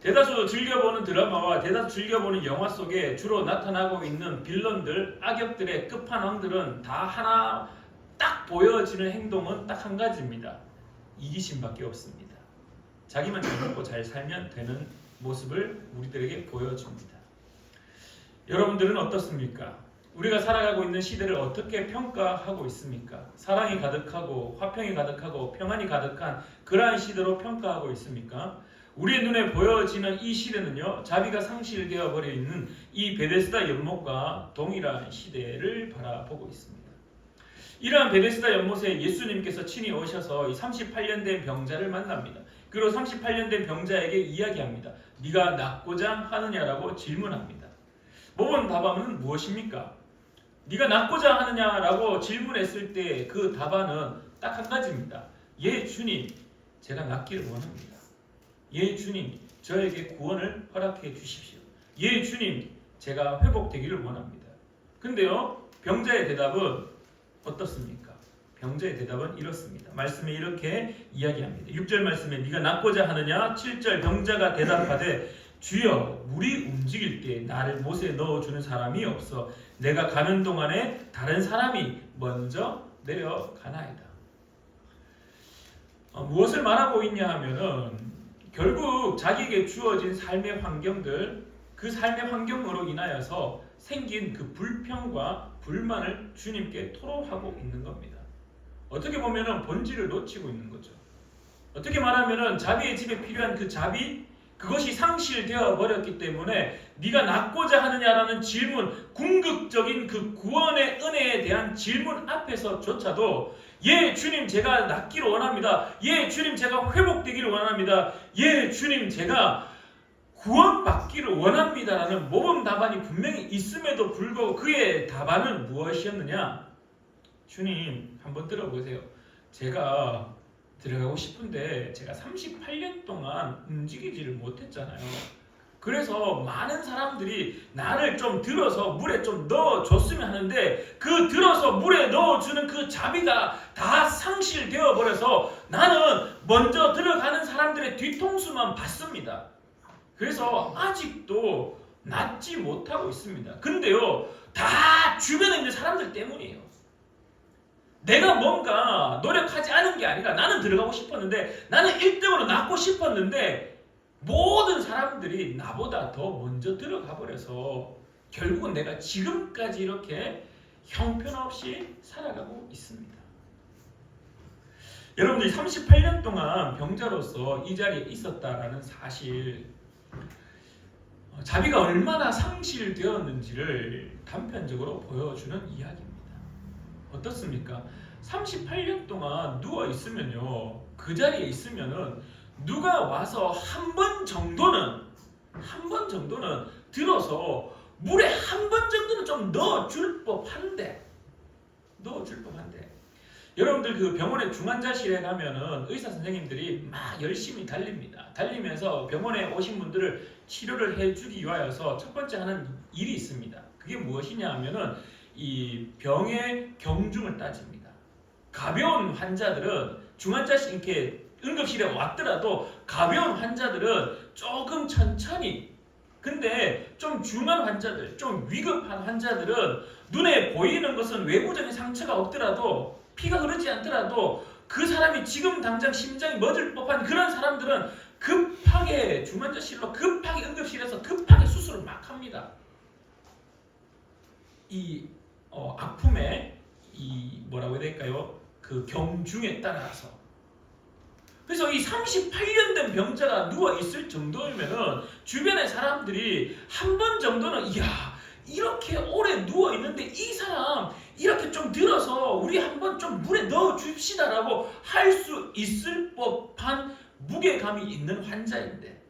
대다수 즐겨보는 드라마와 대다수 즐겨보는 영화 속에 주로 나타나고 있는 빌런들, 악역들의 끝판왕들은 다 하나 딱 보여지는 행동은 딱 한 가지입니다. 이기심밖에 없습니다. 자기만 잘 먹고 잘 살면 되는 모습을 우리들에게 보여줍니다. 여러분들은 어떻습니까? 우리가 살아가고 있는 시대를 어떻게 평가하고 있습니까? 사랑이 가득하고 화평이 가득하고 평안이 가득한 그러한 시대로 평가하고 있습니까? 우리의 눈에 보여지는 이 시대는요, 자비가 상실되어 버려 있는 이 베데스다 연못과 동일한 시대를 바라보고 있습니다. 이러한 베데스다 연못에 예수님께서 친히 오셔서 이 38년 된 병자를 만납니다. 그리고 38년 된 병자에게 이야기합니다. 네가 낫고자 하느냐라고 질문합니다. 모범 답안은 무엇입니까? 네가 낫고자 하느냐라고 질문했을 때 그 답안은 딱 한 가지입니다. 예 주님, 제가 낫기를 원합니다. 예 주님, 저에게 구원을 허락해 주십시오. 예 주님, 제가 회복되기를 원합니다. 근데요, 병자의 대답은 어떻습니까? 병자의 대답은 이렇습니다. 말씀에 이렇게 이야기합니다. 6절 말씀에 네가 낫고자 하느냐? 7절 병자가 대답하되 주여 물이 움직일 때 나를 못에 넣어주는 사람이 없어 내가 가는 동안에 다른 사람이 먼저 내려가나이다. 무엇을 말하고 있냐 하면은 결국 자기에게 주어진 삶의 환경들, 그 삶의 환경으로 인하여서 생긴 그 불평과 불만을 주님께 토로하고 있는 겁니다. 어떻게 보면은 본질을 놓치고 있는 거죠. 어떻게 말하면은 자비의 집에 필요한 그 자비, 그것이 상실되어 버렸기 때문에 네가 낫고자 하느냐라는 질문, 궁극적인 그 구원의 은혜에 대한 질문 앞에서조차도 예 주님 제가 낫기를 원합니다. 예 주님 제가 회복되기를 원합니다. 예 주님 제가 구원받기를 원합니다라는 모범 답안이 분명히 있음에도 불구하고 그의 답안은 무엇이었느냐? 주님 한번 들어보세요. 제가 들어가고 싶은데 제가 38년 동안 움직이지를 못했잖아요. 그래서 많은 사람들이 나를 좀 들어서 물에 좀 넣어줬으면 하는데 그 들어서 물에 넣어주는 그 자비가 다 상실되어 버려서 나는 먼저 들어가는 사람들의 뒤통수만 봤습니다. 그래서 아직도 낫지 못하고 있습니다. 근데요, 다 주변에 있는 사람들 때문이에요. 내가 뭔가 노력하지 않은 게 아니라 나는 들어가고 싶었는데 나는 1등으로 낫고 싶었는데 모든 사람들이 나보다 더 먼저 들어가 버려서 결국은 내가 지금까지 이렇게 형편없이 살아가고 있습니다. 여러분들이 38년 동안 병자로서 이 자리에 있었다라는 사실, 자비가 얼마나 상실되었는지를 단편적으로 보여주는 이야기입니다. 어떻습니까? 38년 동안 누워 있으면요, 그 자리에 있으면은 누가 와서 한 번 정도는 들어서 물에 한 번 정도는 좀 넣어줄 법한데 여러분들 그 병원의 중환자실에 가면은 의사 선생님들이 막 열심히 달리면서 병원에 오신 분들을 치료를 해주기 위하여서 첫 번째 하는 일이 있습니다. 그게 무엇이냐 하면은 이 병의 경중을 따집니다. 가벼운 환자들은 중환자실 이렇게 응급실에 왔더라도 가벼운 환자들은 조금 천천히, 근데 좀 중한 환자들, 좀 위급한 환자들은 눈에 보이는 것은 외부적인 상처가 없더라도 피가 흐르지 않더라도 그 사람이 지금 당장 심장이 멎을 법한 그런 사람들은 급하게 중환자실로 급하게 응급실에서 급하게 수술을 막 합니다. 이 아픔의 이 뭐라고 해야 될까요? 그 경중에 따라서. 그래서 이 38년 된 병자가 누워 있을 정도면은 주변의 사람들이 한 번 정도는 이야 이렇게 오래 누워 있는데 이 사람 이렇게 좀 들어서 우리 한번 좀 물에 넣어 줍시다라고 할 수 있을 법한 무게감이 있는 환자인데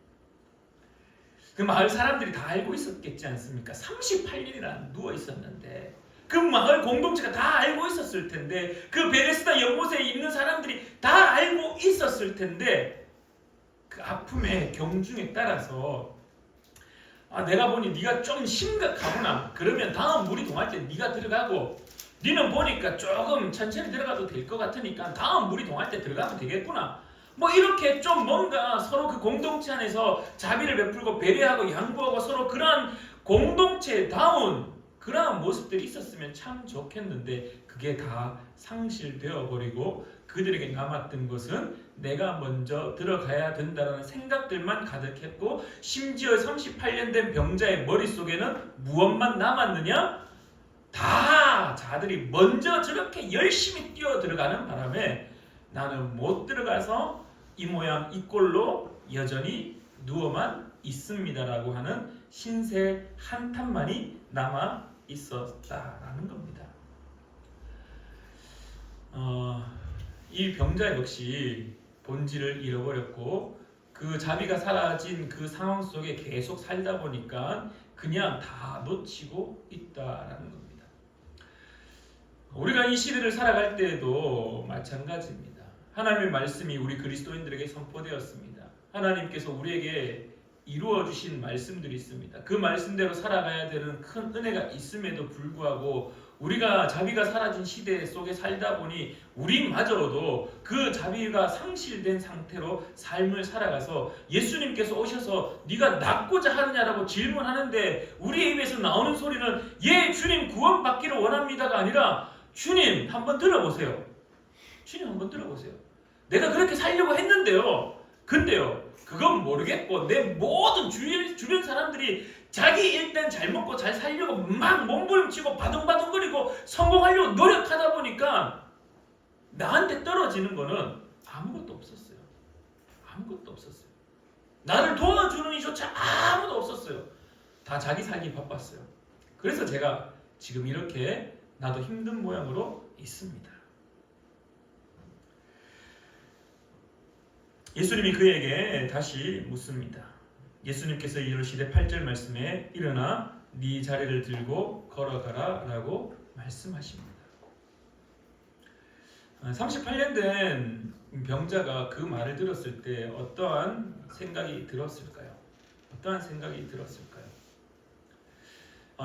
그 마을 사람들이 다 알고 있었겠지 않습니까? 38년이나 누워 있었는데 그 마을 공동체가 다 알고 있었을 텐데 그 베데스다 연못에 있는 사람들이 다 알고 있었을 텐데 그 아픔의 경중에 따라서 내가 보니 네가 좀 심각하구나. 그러면 다음 물이 동할 때 네가 들어가고 너는 보니까 조금 천천히 들어가도 될 것 같으니까 다음 물이 동할 때 들어가면 되겠구나. 뭐 이렇게 좀 뭔가 서로 그 공동체 안에서 자비를 베풀고 배려하고 양보하고 서로 그러한 공동체다운 그러한 모습들이 있었으면 참 좋겠는데 그게 다 상실되어 버리고 그들에게 남았던 것은 내가 먼저 들어가야 된다는 생각들만 가득했고 심지어 38년 된 병자의 머릿속에는 무엇만 남았느냐? 다 자들이 먼저 저렇게 열심히 뛰어 들어가는 바람에 나는 못 들어가서 이 모양 이 꼴로 여전히 누워만 있습니다라고 하는 신세 한탄만이 남아 있었다라는 겁니다. 이 병자 역시 본질을 잃어버렸고 그 자비가 사라진 그 상황 속에 계속 살다 보니까 그냥 다 놓치고 있다라는 겁니다. 우리가 이 시대를 살아갈 때에도 마찬가지입니다. 하나님의 말씀이 우리 그리스도인들에게 선포되었습니다. 하나님께서 우리에게 이루어 주신 말씀들이 있습니다. 그 말씀대로 살아가야 되는 큰 은혜가 있음에도 불구하고 우리가 자비가 사라진 시대 속에 살다 보니 우리마저도 그 자비가 상실된 상태로 삶을 살아가서 예수님께서 오셔서 네가 낫고자 하느냐라고 질문하는데 우리의 입에서 나오는 소리는 예 주님 구원받기를 원합니다가 아니라 주님 한번 들어보세요. 주님 한번 들어보세요. 내가 그렇게 살려고 했는데요. 근데요. 그건 모르겠고 내 모든 주변 사람들이 자기 일단 잘 먹고 잘 살려고 막 몸부림치고 바둥바둥거리고 성공하려고 노력하다 보니까 나한테 떨어지는 거는 아무것도 없었어요. 아무것도 없었어요. 나를 도와주는 이조차 아무도 없었어요. 다 자기 살기 바빴어요. 그래서 제가 지금 이렇게 나도 힘든 모양으로 있습니다. 예수님이 그에게 다시 묻습니다. 예수님께서 이르시되 8절 말씀에 일어나 네 자리를 들고 걸어가라 라고 말씀하십니다. 38년 된 병자가 그 말을 들었을 때 어떠한 생각이 들었을까요? 어떠한 생각이 들었을까요?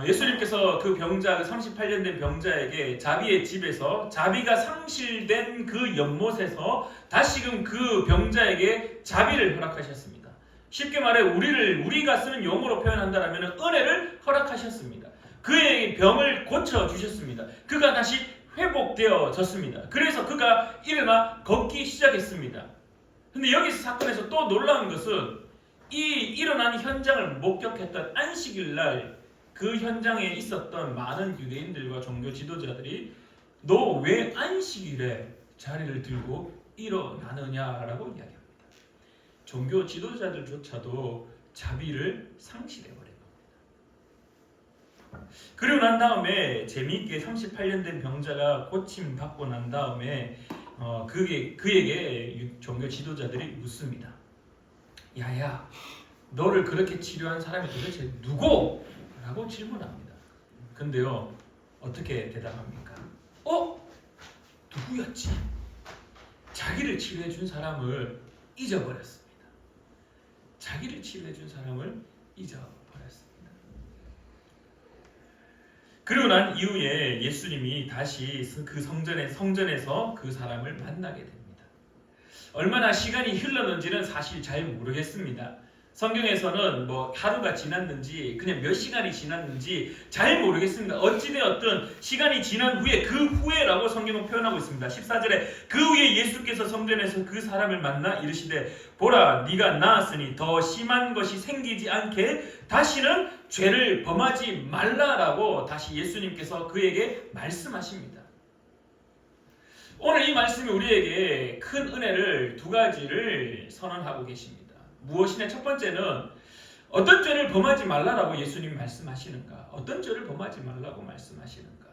예수님께서 그 병자, 38년 된 병자에게 자비의 집에서 자비가 상실된 그 연못에서 다시금 그 병자에게 자비를 허락하셨습니다. 쉽게 말해 우리가 쓰는 용어로 표현한다면 은혜를 허락하셨습니다. 그의 병을 고쳐주셨습니다. 그가 다시 회복되어졌습니다. 그래서 그가 일어나 걷기 시작했습니다. 근데 여기서 사건에서 또 놀라운 것은 이 일어난 현장을 목격했던 안식일 날 그 현장에 있었던 많은 유대인들과 종교 지도자들이 너 왜 안식일에 자리를 들고 일어나느냐라고 이야기합니다. 종교 지도자들조차도 자비를 상실해버린 겁니다. 그리고 난 다음에 재미있게 38년 된 병자가 고침 받고 난 다음에 그에게 종교 지도자들이 묻습니다. 야야, 너를 그렇게 치료한 사람이 도대체 누구? 라고 질문합니다. 근데요, 어떻게 대답합니까? 누구였지? 자기를 치료해 준 사람을 잊어버렸습니다. 자기를 치료해 준 사람을 잊어버렸습니다. 그리고 난 이후에 예수님이 다시 그 성전에서 그 사람을 만나게 됩니다. 얼마나 시간이 흘렀는지는 사실 잘 모르겠습니다. 성경에서는 하루가 지났는지 그냥 몇 시간이 지났는지 잘 모르겠습니다. 어찌되었든 시간이 지난 후에 그 후에라고 성경은 표현하고 있습니다. 14절에 그 후에 예수께서 성전에서 그 사람을 만나 이르시되 보라 네가 나았으니 더 심한 것이 생기지 않게 다시는 죄를 범하지 말라라고 다시 예수님께서 그에게 말씀하십니다. 오늘 이 말씀이 우리에게 큰 은혜를 두 가지를 선언하고 계십니다. 무엇이냐? 첫 번째는 어떤 죄를 범하지 말라라고 예수님 말씀하시는가? 어떤 죄를 범하지 말라고 말씀하시는가?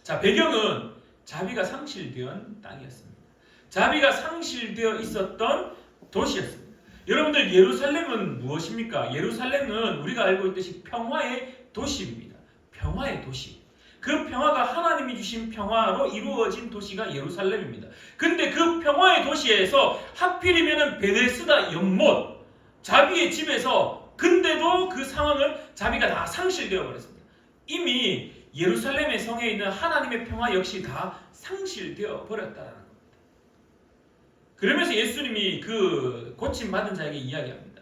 자, 배경은 자비가 상실된 땅이었습니다. 자비가 상실되어 있었던 도시였습니다. 여러분들 예루살렘은 무엇입니까? 예루살렘은 우리가 알고 있듯이 평화의 도시입니다. 평화의 도시. 그 평화가 하나님이 주신 평화로 이루어진 도시가 예루살렘입니다. 근데 그 평화의 도시에서 하필이면 베데스다 연못, 자비의 집에서 근데도 그 상황은 자비가 다 상실되어 버렸습니다. 이미 예루살렘의 성에 있는 하나님의 평화 역시 다 상실되어 버렸다는 겁니다. 그러면서 예수님이 그 고침받은 자에게 이야기합니다.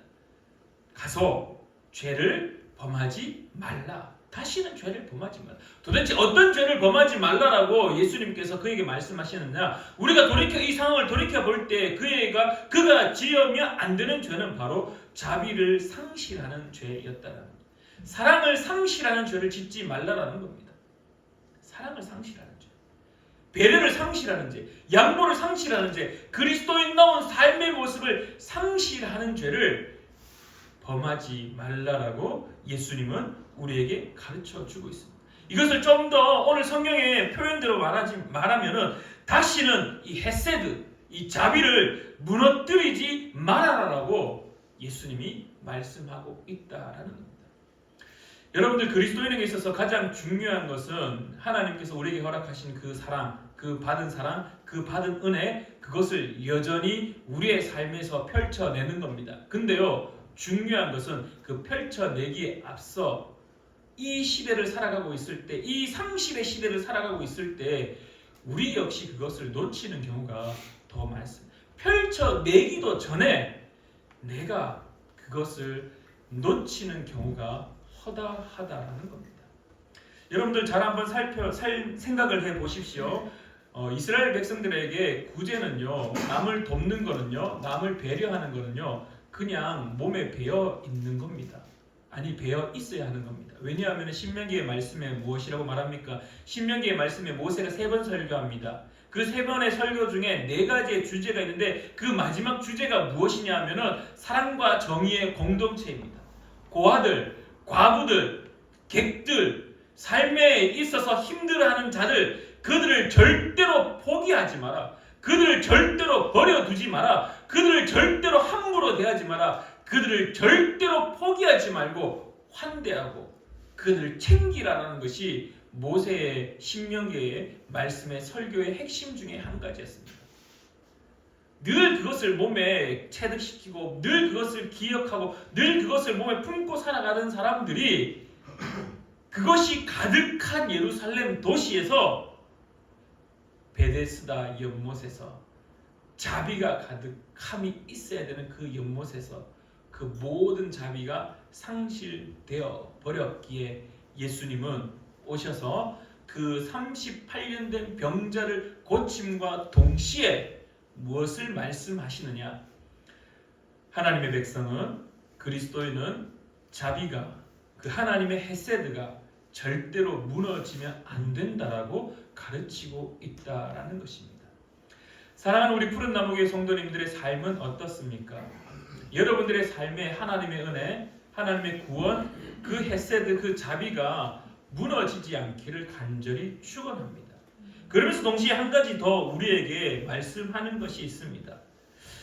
가서 죄를 범하지 말라. 다시는 죄를 범하지 말라. 도대체 어떤 죄를 범하지 말라라고 예수님께서 그에게 말씀하시느냐? 우리가 이 상황을 돌이켜 볼 때 그가 지으면 안 되는 죄는 바로 자비를 상실하는 죄였다는 겁니다. 사랑을 상실하는 죄를 짓지 말라라는 겁니다. 사랑을 상실하는 죄, 배려를 상실하는 죄, 양보를 상실하는 죄, 그리스도인다운 삶의 모습을 상실하는 죄를 범하지 말라라고 예수님은 우리에게 가르쳐 주고 있습니다. 이것을 좀 더 오늘 성경의 표현대로 말하면은 다시는 이 헤세드, 이 자비를 무너뜨리지 말아라라고 예수님이 말씀하고 있다라는 겁니다. 여러분들 그리스도인에게 있어서 가장 중요한 것은 하나님께서 우리에게 허락하신 그 사랑, 그 받은 은혜, 그것을 여전히 우리의 삶에서 펼쳐내는 겁니다. 근데요, 중요한 것은 그 펼쳐내기에 앞서 이 시대를 살아가고 있을 때, 이 30의 시대를 살아가고 있을 때 우리 역시 그것을 놓치는 경우가 더 많습니다. 펼쳐내기도 전에 내가 그것을 놓치는 경우가 허다하다라는 겁니다. 여러분들 잘 한번 생각을 해보십시오. 이스라엘 백성들에게 구제는요, 남을 돕는 거는요, 남을 배려하는 거는요, 그냥 몸에 배어 있는 겁니다. 아니, 배어 있어야 하는 겁니다. 왜냐하면 신명기의 말씀에 무엇이라고 말합니까? 신명기의 말씀에 모세가 3번 설교합니다. 그 3번의 설교 중에 4가지의 주제가 있는데 그 마지막 주제가 무엇이냐 하면은 사랑과 정의의 공동체입니다. 고아들, 과부들, 객들, 삶에 있어서 힘들어하는 자들, 그들을 절대로 포기하지 마라. 그들을 절대로 버려두지 마라. 그들을 절대로 함부로 대하지 마라. 그들을 절대로 포기하지 말고 환대하고 그들을 챙기라는 것이 모세의 신명기의 말씀의 설교의 핵심 중에 한 가지였습니다. 늘 그것을 몸에 체득시키고 늘 그것을 기억하고 늘 그것을 몸에 품고 살아가는 사람들이 그것이 가득한 예루살렘 도시에서 베데스다 연못에서 자비가 가득함이 있어야 되는 그 연못에서 그 모든 자비가 상실되어 버렸기에 예수님은 오셔서 그 38년 된 병자를 고침과 동시에 무엇을 말씀하시느냐? 하나님의 백성은, 그리스도인은 자비가, 그 하나님의 헤세드가 절대로 무너지면 안 된다라고 가르치고 있다라는 것입니다. 사랑하는 우리 푸른 나무교회 성도님들의 삶은 어떻습니까? 여러분들의 삶에 하나님의 은혜, 하나님의 구원, 그 헤세드, 그 자비가 무너지지 않기를 간절히 축원합니다. 그러면서 동시에 한 가지 더 우리에게 말씀하는 것이 있습니다.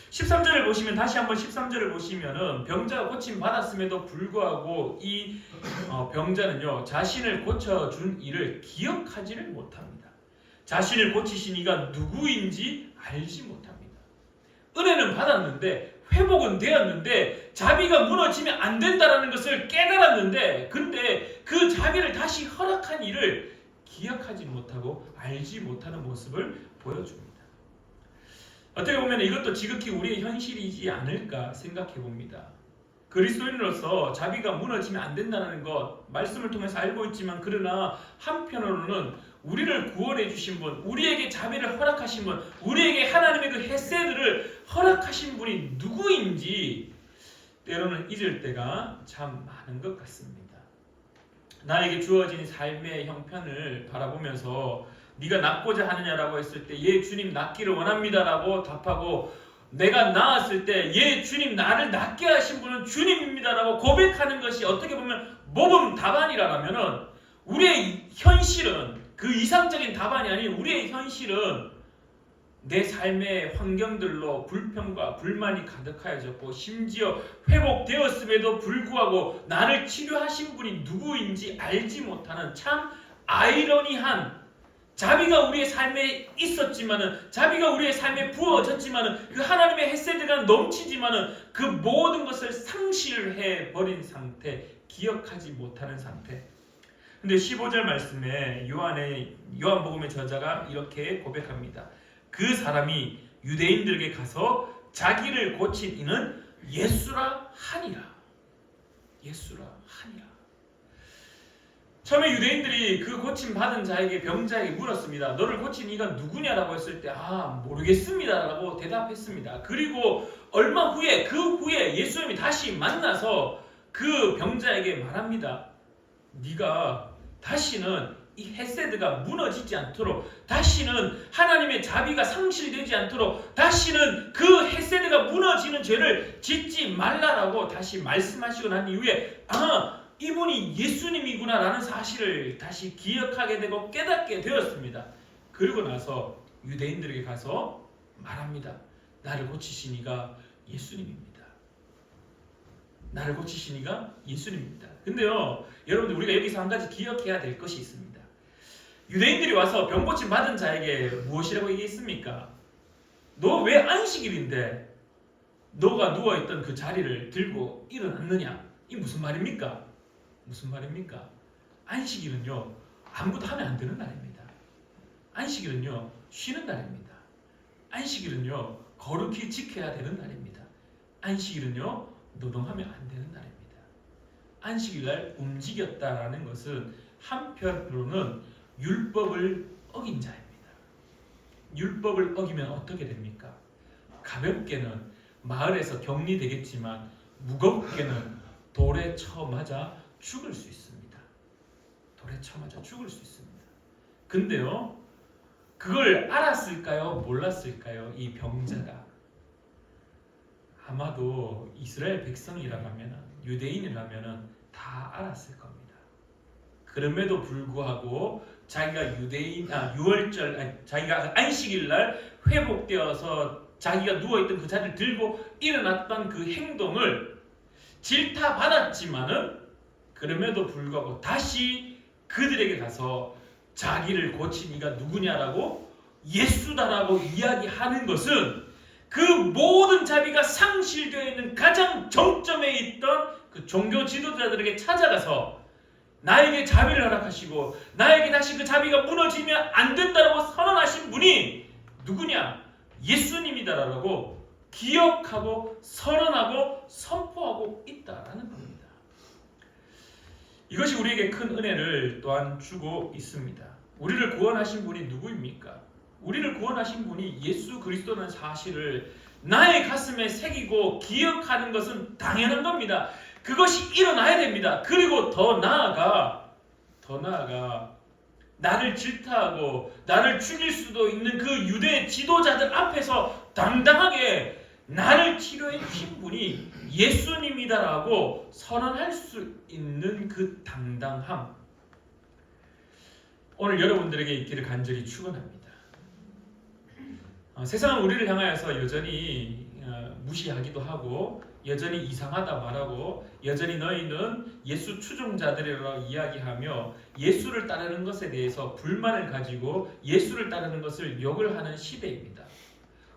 13절을 보시면, 다시 한번 13절을 보시면은 병자가 고침 받았음에도 불구하고 이 병자는요, 자신을 고쳐준 이를 기억하지를 못합니다. 자신을 고치신 이가 누구인지 알지 못합니다. 은혜는 받았는데, 회복은 되었는데, 자비가 무너지면 안 된다는 것을 깨달았는데, 근데 그 자비를 다시 허락한 이를 기억하지 못하고 알지 못하는 모습을 보여줍니다. 어떻게 보면 이것도 지극히 우리의 현실이지 않을까 생각해 봅니다. 그리스도인으로서 자비가 무너지면 안 된다는 것 말씀을 통해서 알고 있지만, 그러나 한편으로는 우리를 구원해 주신 분, 우리에게 자비를 허락하신 분, 우리에게 하나님의 그 헤세드를 허락하신 분이 누구인지 때로는 잊을 때가 참 많은 것 같습니다. 나에게 주어진 삶의 형편을 바라보면서 네가 낫고자 하느냐라고 했을 때 예 주님 낫기를 원합니다라고 답하고, 내가 나았을 때 예 주님 나를 낫게 하신 분은 주님입니다라고 고백하는 것이 어떻게 보면 모범 답안이라면은, 우리의 현실은 그 이상적인 답안이 아닌 우리의 현실은 내 삶의 환경들로 불평과 불만이 가득하여졌고, 심지어 회복되었음에도 불구하고 나를 치료하신 분이 누구인지 알지 못하는 참 아이러니한, 자비가 우리의 삶에 있었지만은, 자비가 우리의 삶에 부어졌지만은, 그 하나님의 헤세드가 넘치지만은 그 모든 것을 상실해 버린 상태, 기억하지 못하는 상태. 근데 15절 말씀에 요한복음의 저자가 이렇게 고백합니다. 그 사람이 유대인들에게 가서 자기를 고친 이는 예수라 하니라. 예수라 하니라. 처음에 유대인들이 그 고침 받은 자에게, 병자에게 물었습니다. 너를 고친 이가 누구냐라고 했을 때 모르겠습니다라고 대답했습니다. 그리고 얼마 후에, 그 후에 예수님이 다시 만나서 그 병자에게 말합니다. 네가 다시는 이 헤세드가 무너지지 않도록, 다시는 하나님의 자비가 상실되지 않도록, 다시는 그 헤세드가 무너지는 죄를 짓지 말라라고 다시 말씀하시고 난 이후에 이분이 예수님이구나 라는 사실을 다시 기억하게 되고 깨닫게 되었습니다. 그리고 나서 유대인들에게 가서 말합니다. 나를 고치신 이가 예수님입니다. 나를 고치신 이가 예수님입니다. 근데요, 여러분들 우리가 여기서 한 가지 기억해야 될 것이 있습니다. 유대인들이 와서 병고침 받은 자에게 무엇이라고 얘기했습니까? 너 왜 안식일인데 너가 누워있던 그 자리를 들고 일어났느냐? 이 무슨 말입니까? 무슨 말입니까? 안식일은요, 아무것도 하면 안 되는 날입니다. 안식일은요, 쉬는 날입니다. 안식일은요, 거룩히 지켜야 되는 날입니다. 안식일은요, 노동하면 안 되는 날입니다. 안식일날 움직였다라는 것은 한편으로는 율법을 어긴 자입니다. 율법을 어기면 어떻게 됩니까? 가볍게는 마을에서 격리되겠지만 무겁게는 돌에 쳐 맞아 죽을 수 있습니다. 돌에 쳐 맞아 죽을 수 있습니다. 근데요, 그걸 알았을까요? 몰랐을까요? 이 병자가. 아마도 이스라엘 백성이라면, 유대인이라면 다 알았을 겁니다. 그럼에도 불구하고 자기가 자기가 안식일날 회복되어서 자기가 누워있던 그 자리를 들고 일어났던 그 행동을 질타받았지만은 그럼에도 불구하고 다시 그들에게 가서 자기를 고친 이가 누구냐라고 예수다라고 이야기하는 것은 그 모든 자비가 상실되어 있는 가장 정점에 있던 그 종교 지도자들에게 찾아가서 나에게 자비를 허락하시고 나에게 다시 그 자비가 무너지면 안 된다라고 선언하신 분이 누구냐? 예수님이다라고 기억하고 선언하고 선포하고 있다라는 겁니다. 이것이 우리에게 큰 은혜를 또한 주고 있습니다. 우리를 구원하신 분이 누구입니까? 우리를 구원하신 분이 예수 그리스도라는 사실을 나의 가슴에 새기고 기억하는 것은 당연한 겁니다. 그것이 일어나야 됩니다. 그리고 더 나아가 나를 질타하고 나를 죽일 수도 있는 그 유대 지도자들 앞에서 당당하게 나를 치료해 주신 분이 예수님이다라고 선언할 수 있는 그 당당함, 오늘 여러분들에게 있기를 간절히 축원합니다. 세상은 우리를 향하여서 여전히 무시하기도 하고 여전히 이상하다 말하고 여전히 너희는 예수 추종자들이라고 이야기하며 예수를 따르는 것에 대해서 불만을 가지고 예수를 따르는 것을 욕을 하는 시대입니다.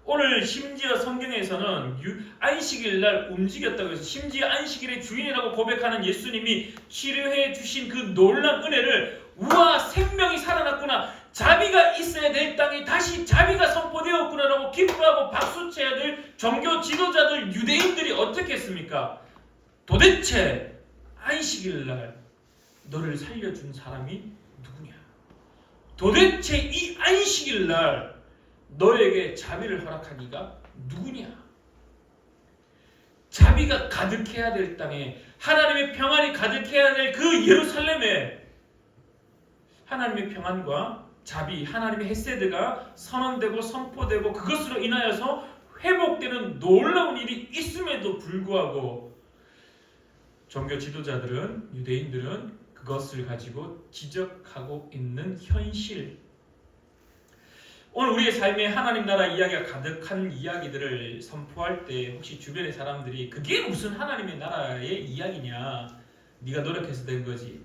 오늘 심지어 성경에서는 안식일날 움직였다고 해서 심지어 안식일의 주인이라고 고백하는 예수님이 치료해 주신 그 놀라운 은혜를 우와, 생명이 살아났구나, 자비가 있어야 될 땅에 다시 자비가 선포되었구나라고 기뻐하고 박수쳐야 될 종교 지도자들, 유대인들이 어떻게 했습니까? 도대체 안식일날 너를 살려준 사람이 누구냐? 도대체 이 안식일날 너에게 자비를 허락한 이가 누구냐? 자비가 가득해야 될 땅에, 하나님의 평안이 가득해야 될 그 예루살렘에 하나님의 평안과 자비, 하나님의 헤세드가 선언되고 선포되고 그것으로 인하여서 회복되는 놀라운 일이 있음에도 불구하고 종교 지도자들은, 유대인들은 그것을 가지고 지적하고 있는 현실. 오늘 우리의 삶에 하나님 나라 이야기가 가득한 이야기들을 선포할 때 혹시 주변의 사람들이 그게 무슨 하나님의 나라의 이야기냐, 네가 노력해서 된 거지,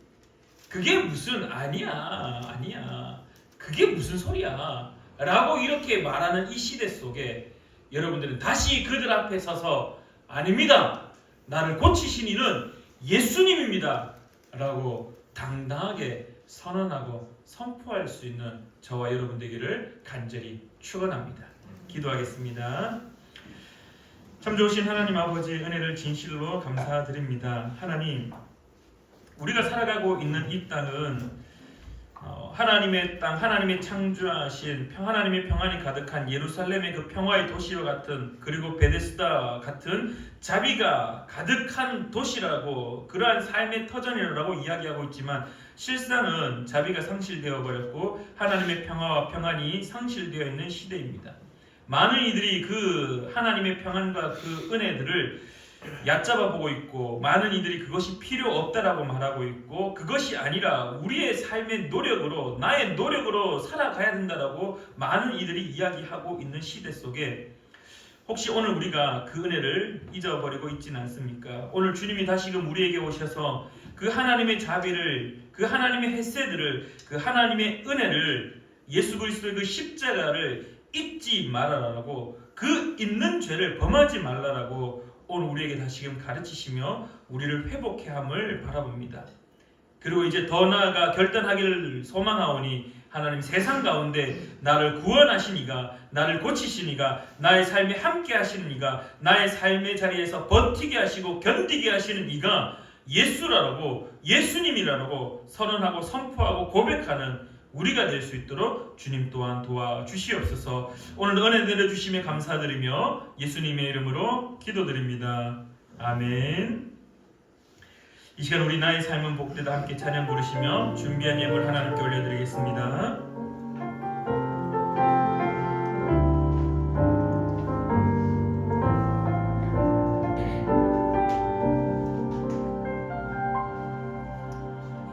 그게 무슨 아니야 그게 무슨 소리야 라고 이렇게 말하는 이 시대 속에 여러분들은 다시 그들 앞에 서서 아닙니다, 나를 고치신 이는 예수님입니다 라고 당당하게 선언하고 선포할 수 있는 저와 여러분 되기를 간절히 축원합니다. 기도하겠습니다. 참 좋으신 하나님 아버지, 은혜를 진실로 감사드립니다. 하나님, 우리가 살아가고 있는 이 땅은 하나님의 땅, 하나님의 창조하신 하나님의 평안이 가득한 예루살렘의 그 평화의 도시와 같은, 그리고 베데스다 같은 자비가 가득한 도시라고, 그러한 삶의 터전이라고 이야기하고 있지만 실상은 자비가 상실되어 버렸고 하나님의 평화와 평안이 상실되어 있는 시대입니다. 많은 이들이 그 하나님의 평안과 그 은혜들을 얕잡아 보고 있고, 많은 이들이 그것이 필요 없다라고 말하고 있고, 그것이 아니라 우리의 삶의 노력으로, 나의 노력으로 살아가야 된다라고 많은 이들이 이야기하고 있는 시대 속에 혹시 오늘 우리가 그 은혜를 잊어버리고 있지는 않습니까? 오늘 주님이 다시금 우리에게 오셔서 그 하나님의 자비를, 그 하나님의 헤세드를, 그 하나님의 은혜를, 예수 그리스도의 그 십자가를 잊지 말아라라고 그 있는 죄를 범하지 말라라고 오늘 우리에게 다시금 가르치시며 우리를 회복해 함을 바라봅니다. 그리고 이제 더 나아가 결단하기를 소망하오니 하나님 세상 가운데 나를 구원하시니가, 나를 고치시니가, 나의 삶에 함께 하시는 이가, 나의 삶의 자리에서 버티게 하시고 견디게 하시는 이가 예수라고, 예수님이라고 선언하고 선포하고 고백하는 우리가 될 수 있도록 주님 또한 도와주시옵소서. 오늘도 은혜 내려주심에 감사드리며 예수님의 이름으로 기도드립니다. 아멘. 이 시간 우리 나의 삶은 복되다 함께 찬양 부르시며 준비한 예물 하나님께 올려드리겠습니다.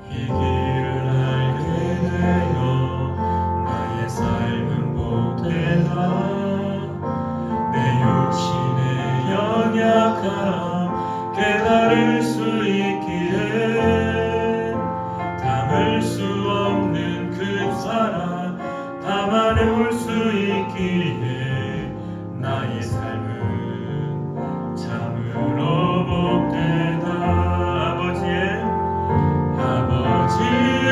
이 길을 알게 되어 나의 삶은 복되다. 내 육신의 연약함 깨달을 수 있기에 담을 수 없는 그 사랑 담아내올 수 있기에 나의 삶은 참으로 복되다. 아버지의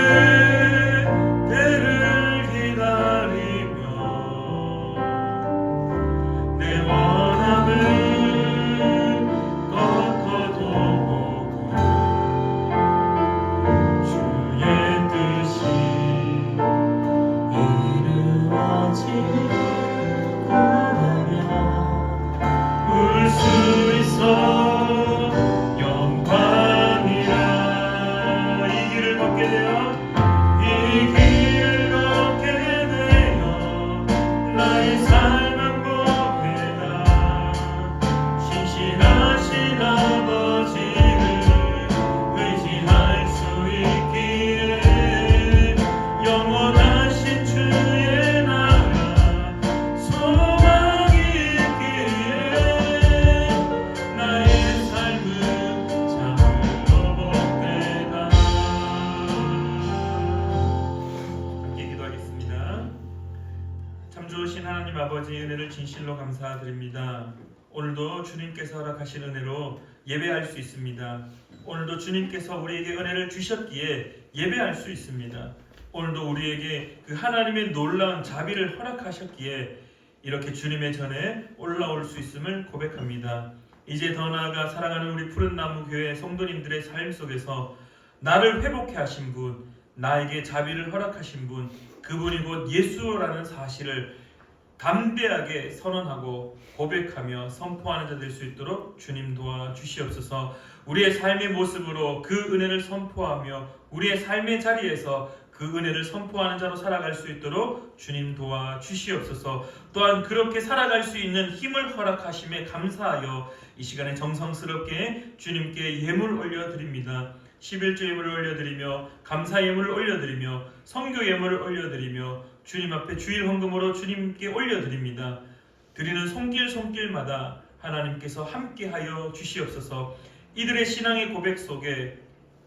때를 기다리며 내 원함을 꺾어도 주의 뜻이 이루어지고 나면 울 수 있어 영광이라. 이 길을 걷게 되어 나의 삶은 복되다. 신실하신 아버지를 의지할 수 있기에 영원하신 주의 나라 소망이 있기에 나의 삶은 참으로 복되다. 함께 기도하겠습니다. 참 좋으신 하나님 아버지의 은혜를 진실로 감사드립니다. 오늘도 주님께서 허락하신 은혜로 예배할 수 있습니다. 오늘도 주님께서 우리에게 은혜를 주셨기에 예배할 수 있습니다. 오늘도 우리에게 그 하나님의 놀라운 자비를 허락하셨기에 이렇게 주님의 전에 올라올 수 있음을 고백합니다. 이제 더 나아가 사랑하는 우리 푸른나무 교회 성도님들의 삶 속에서 나를 회복해 하신 분, 나에게 자비를 허락하신 분, 그분이 곧 예수라는 사실을 담대하게 선언하고 고백하며 선포하는 자 될 수 있도록 주님 도와주시옵소서. 우리의 삶의 모습으로 그 은혜를 선포하며 우리의 삶의 자리에서 그 은혜를 선포하는 자로 살아갈 수 있도록 주님 도와주시옵소서. 또한 그렇게 살아갈 수 있는 힘을 허락하심에 감사하여 이 시간에 정성스럽게 주님께 예물 올려드립니다. 11조 예물을 올려드리며 감사 예물을 올려드리며 선교 예물을 올려드리며 주님 앞에 주일 헌금으로 주님께 올려드립니다. 드리는 손길마다 하나님께서 함께하여 주시옵소서. 이들의 신앙의 고백 속에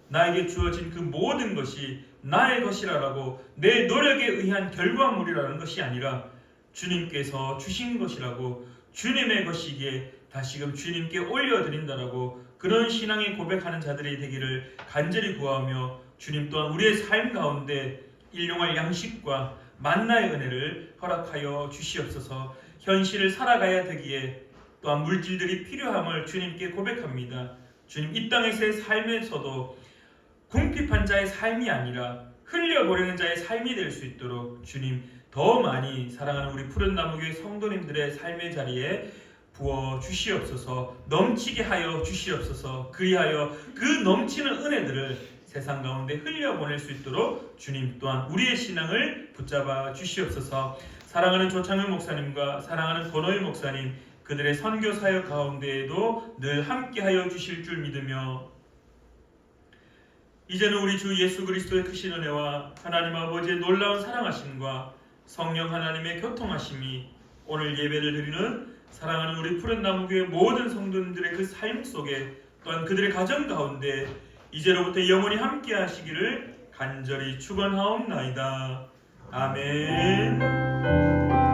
나에게 주어진 그 모든 것이 나의 것이라고, 내 노력에 의한 결과물이라는 것이 아니라 주님께서 주신 것이라고, 주님의 것이기에 다시금 주님께 올려드린다라고, 그런 신앙의 고백하는 자들이 되기를 간절히 구하며 주님 또한 우리의 삶 가운데 일용할 양식과 만나의 은혜를 허락하여 주시옵소서. 현실을 살아가야 되기에 또한 물질들이 필요함을 주님께 고백합니다. 주님, 이 땅에서의 삶에서도 궁핍한 자의 삶이 아니라 흘려보내는 자의 삶이 될 수 있도록 주님 더 많이 사랑하는 우리 푸른나무교회 성도님들의 삶의 자리에 부어 주시옵소서. 넘치게 하여 주시옵소서. 그리하여 그 넘치는 은혜들을 세상 가운데 흘려보낼 수 있도록 주님 또한 우리의 신앙을 붙잡아 주시옵소서. 사랑하는 조창현 목사님과 사랑하는 권호일 목사님, 그들의 선교 사역 가운데에도 늘 함께하여 주실 줄 믿으며, 이제는 우리 주 예수 그리스도의 크신 은혜와 하나님 아버지의 놀라운 사랑하심과 성령 하나님의 교통하심이 오늘 예배를 드리는 사랑하는 우리 푸른나무교회 모든 성도님들의 그 삶 속에, 또한 그들의 가정 가운데 이제로부터 영원히 함께 하시기를 간절히 축원하옵나이다. 아멘.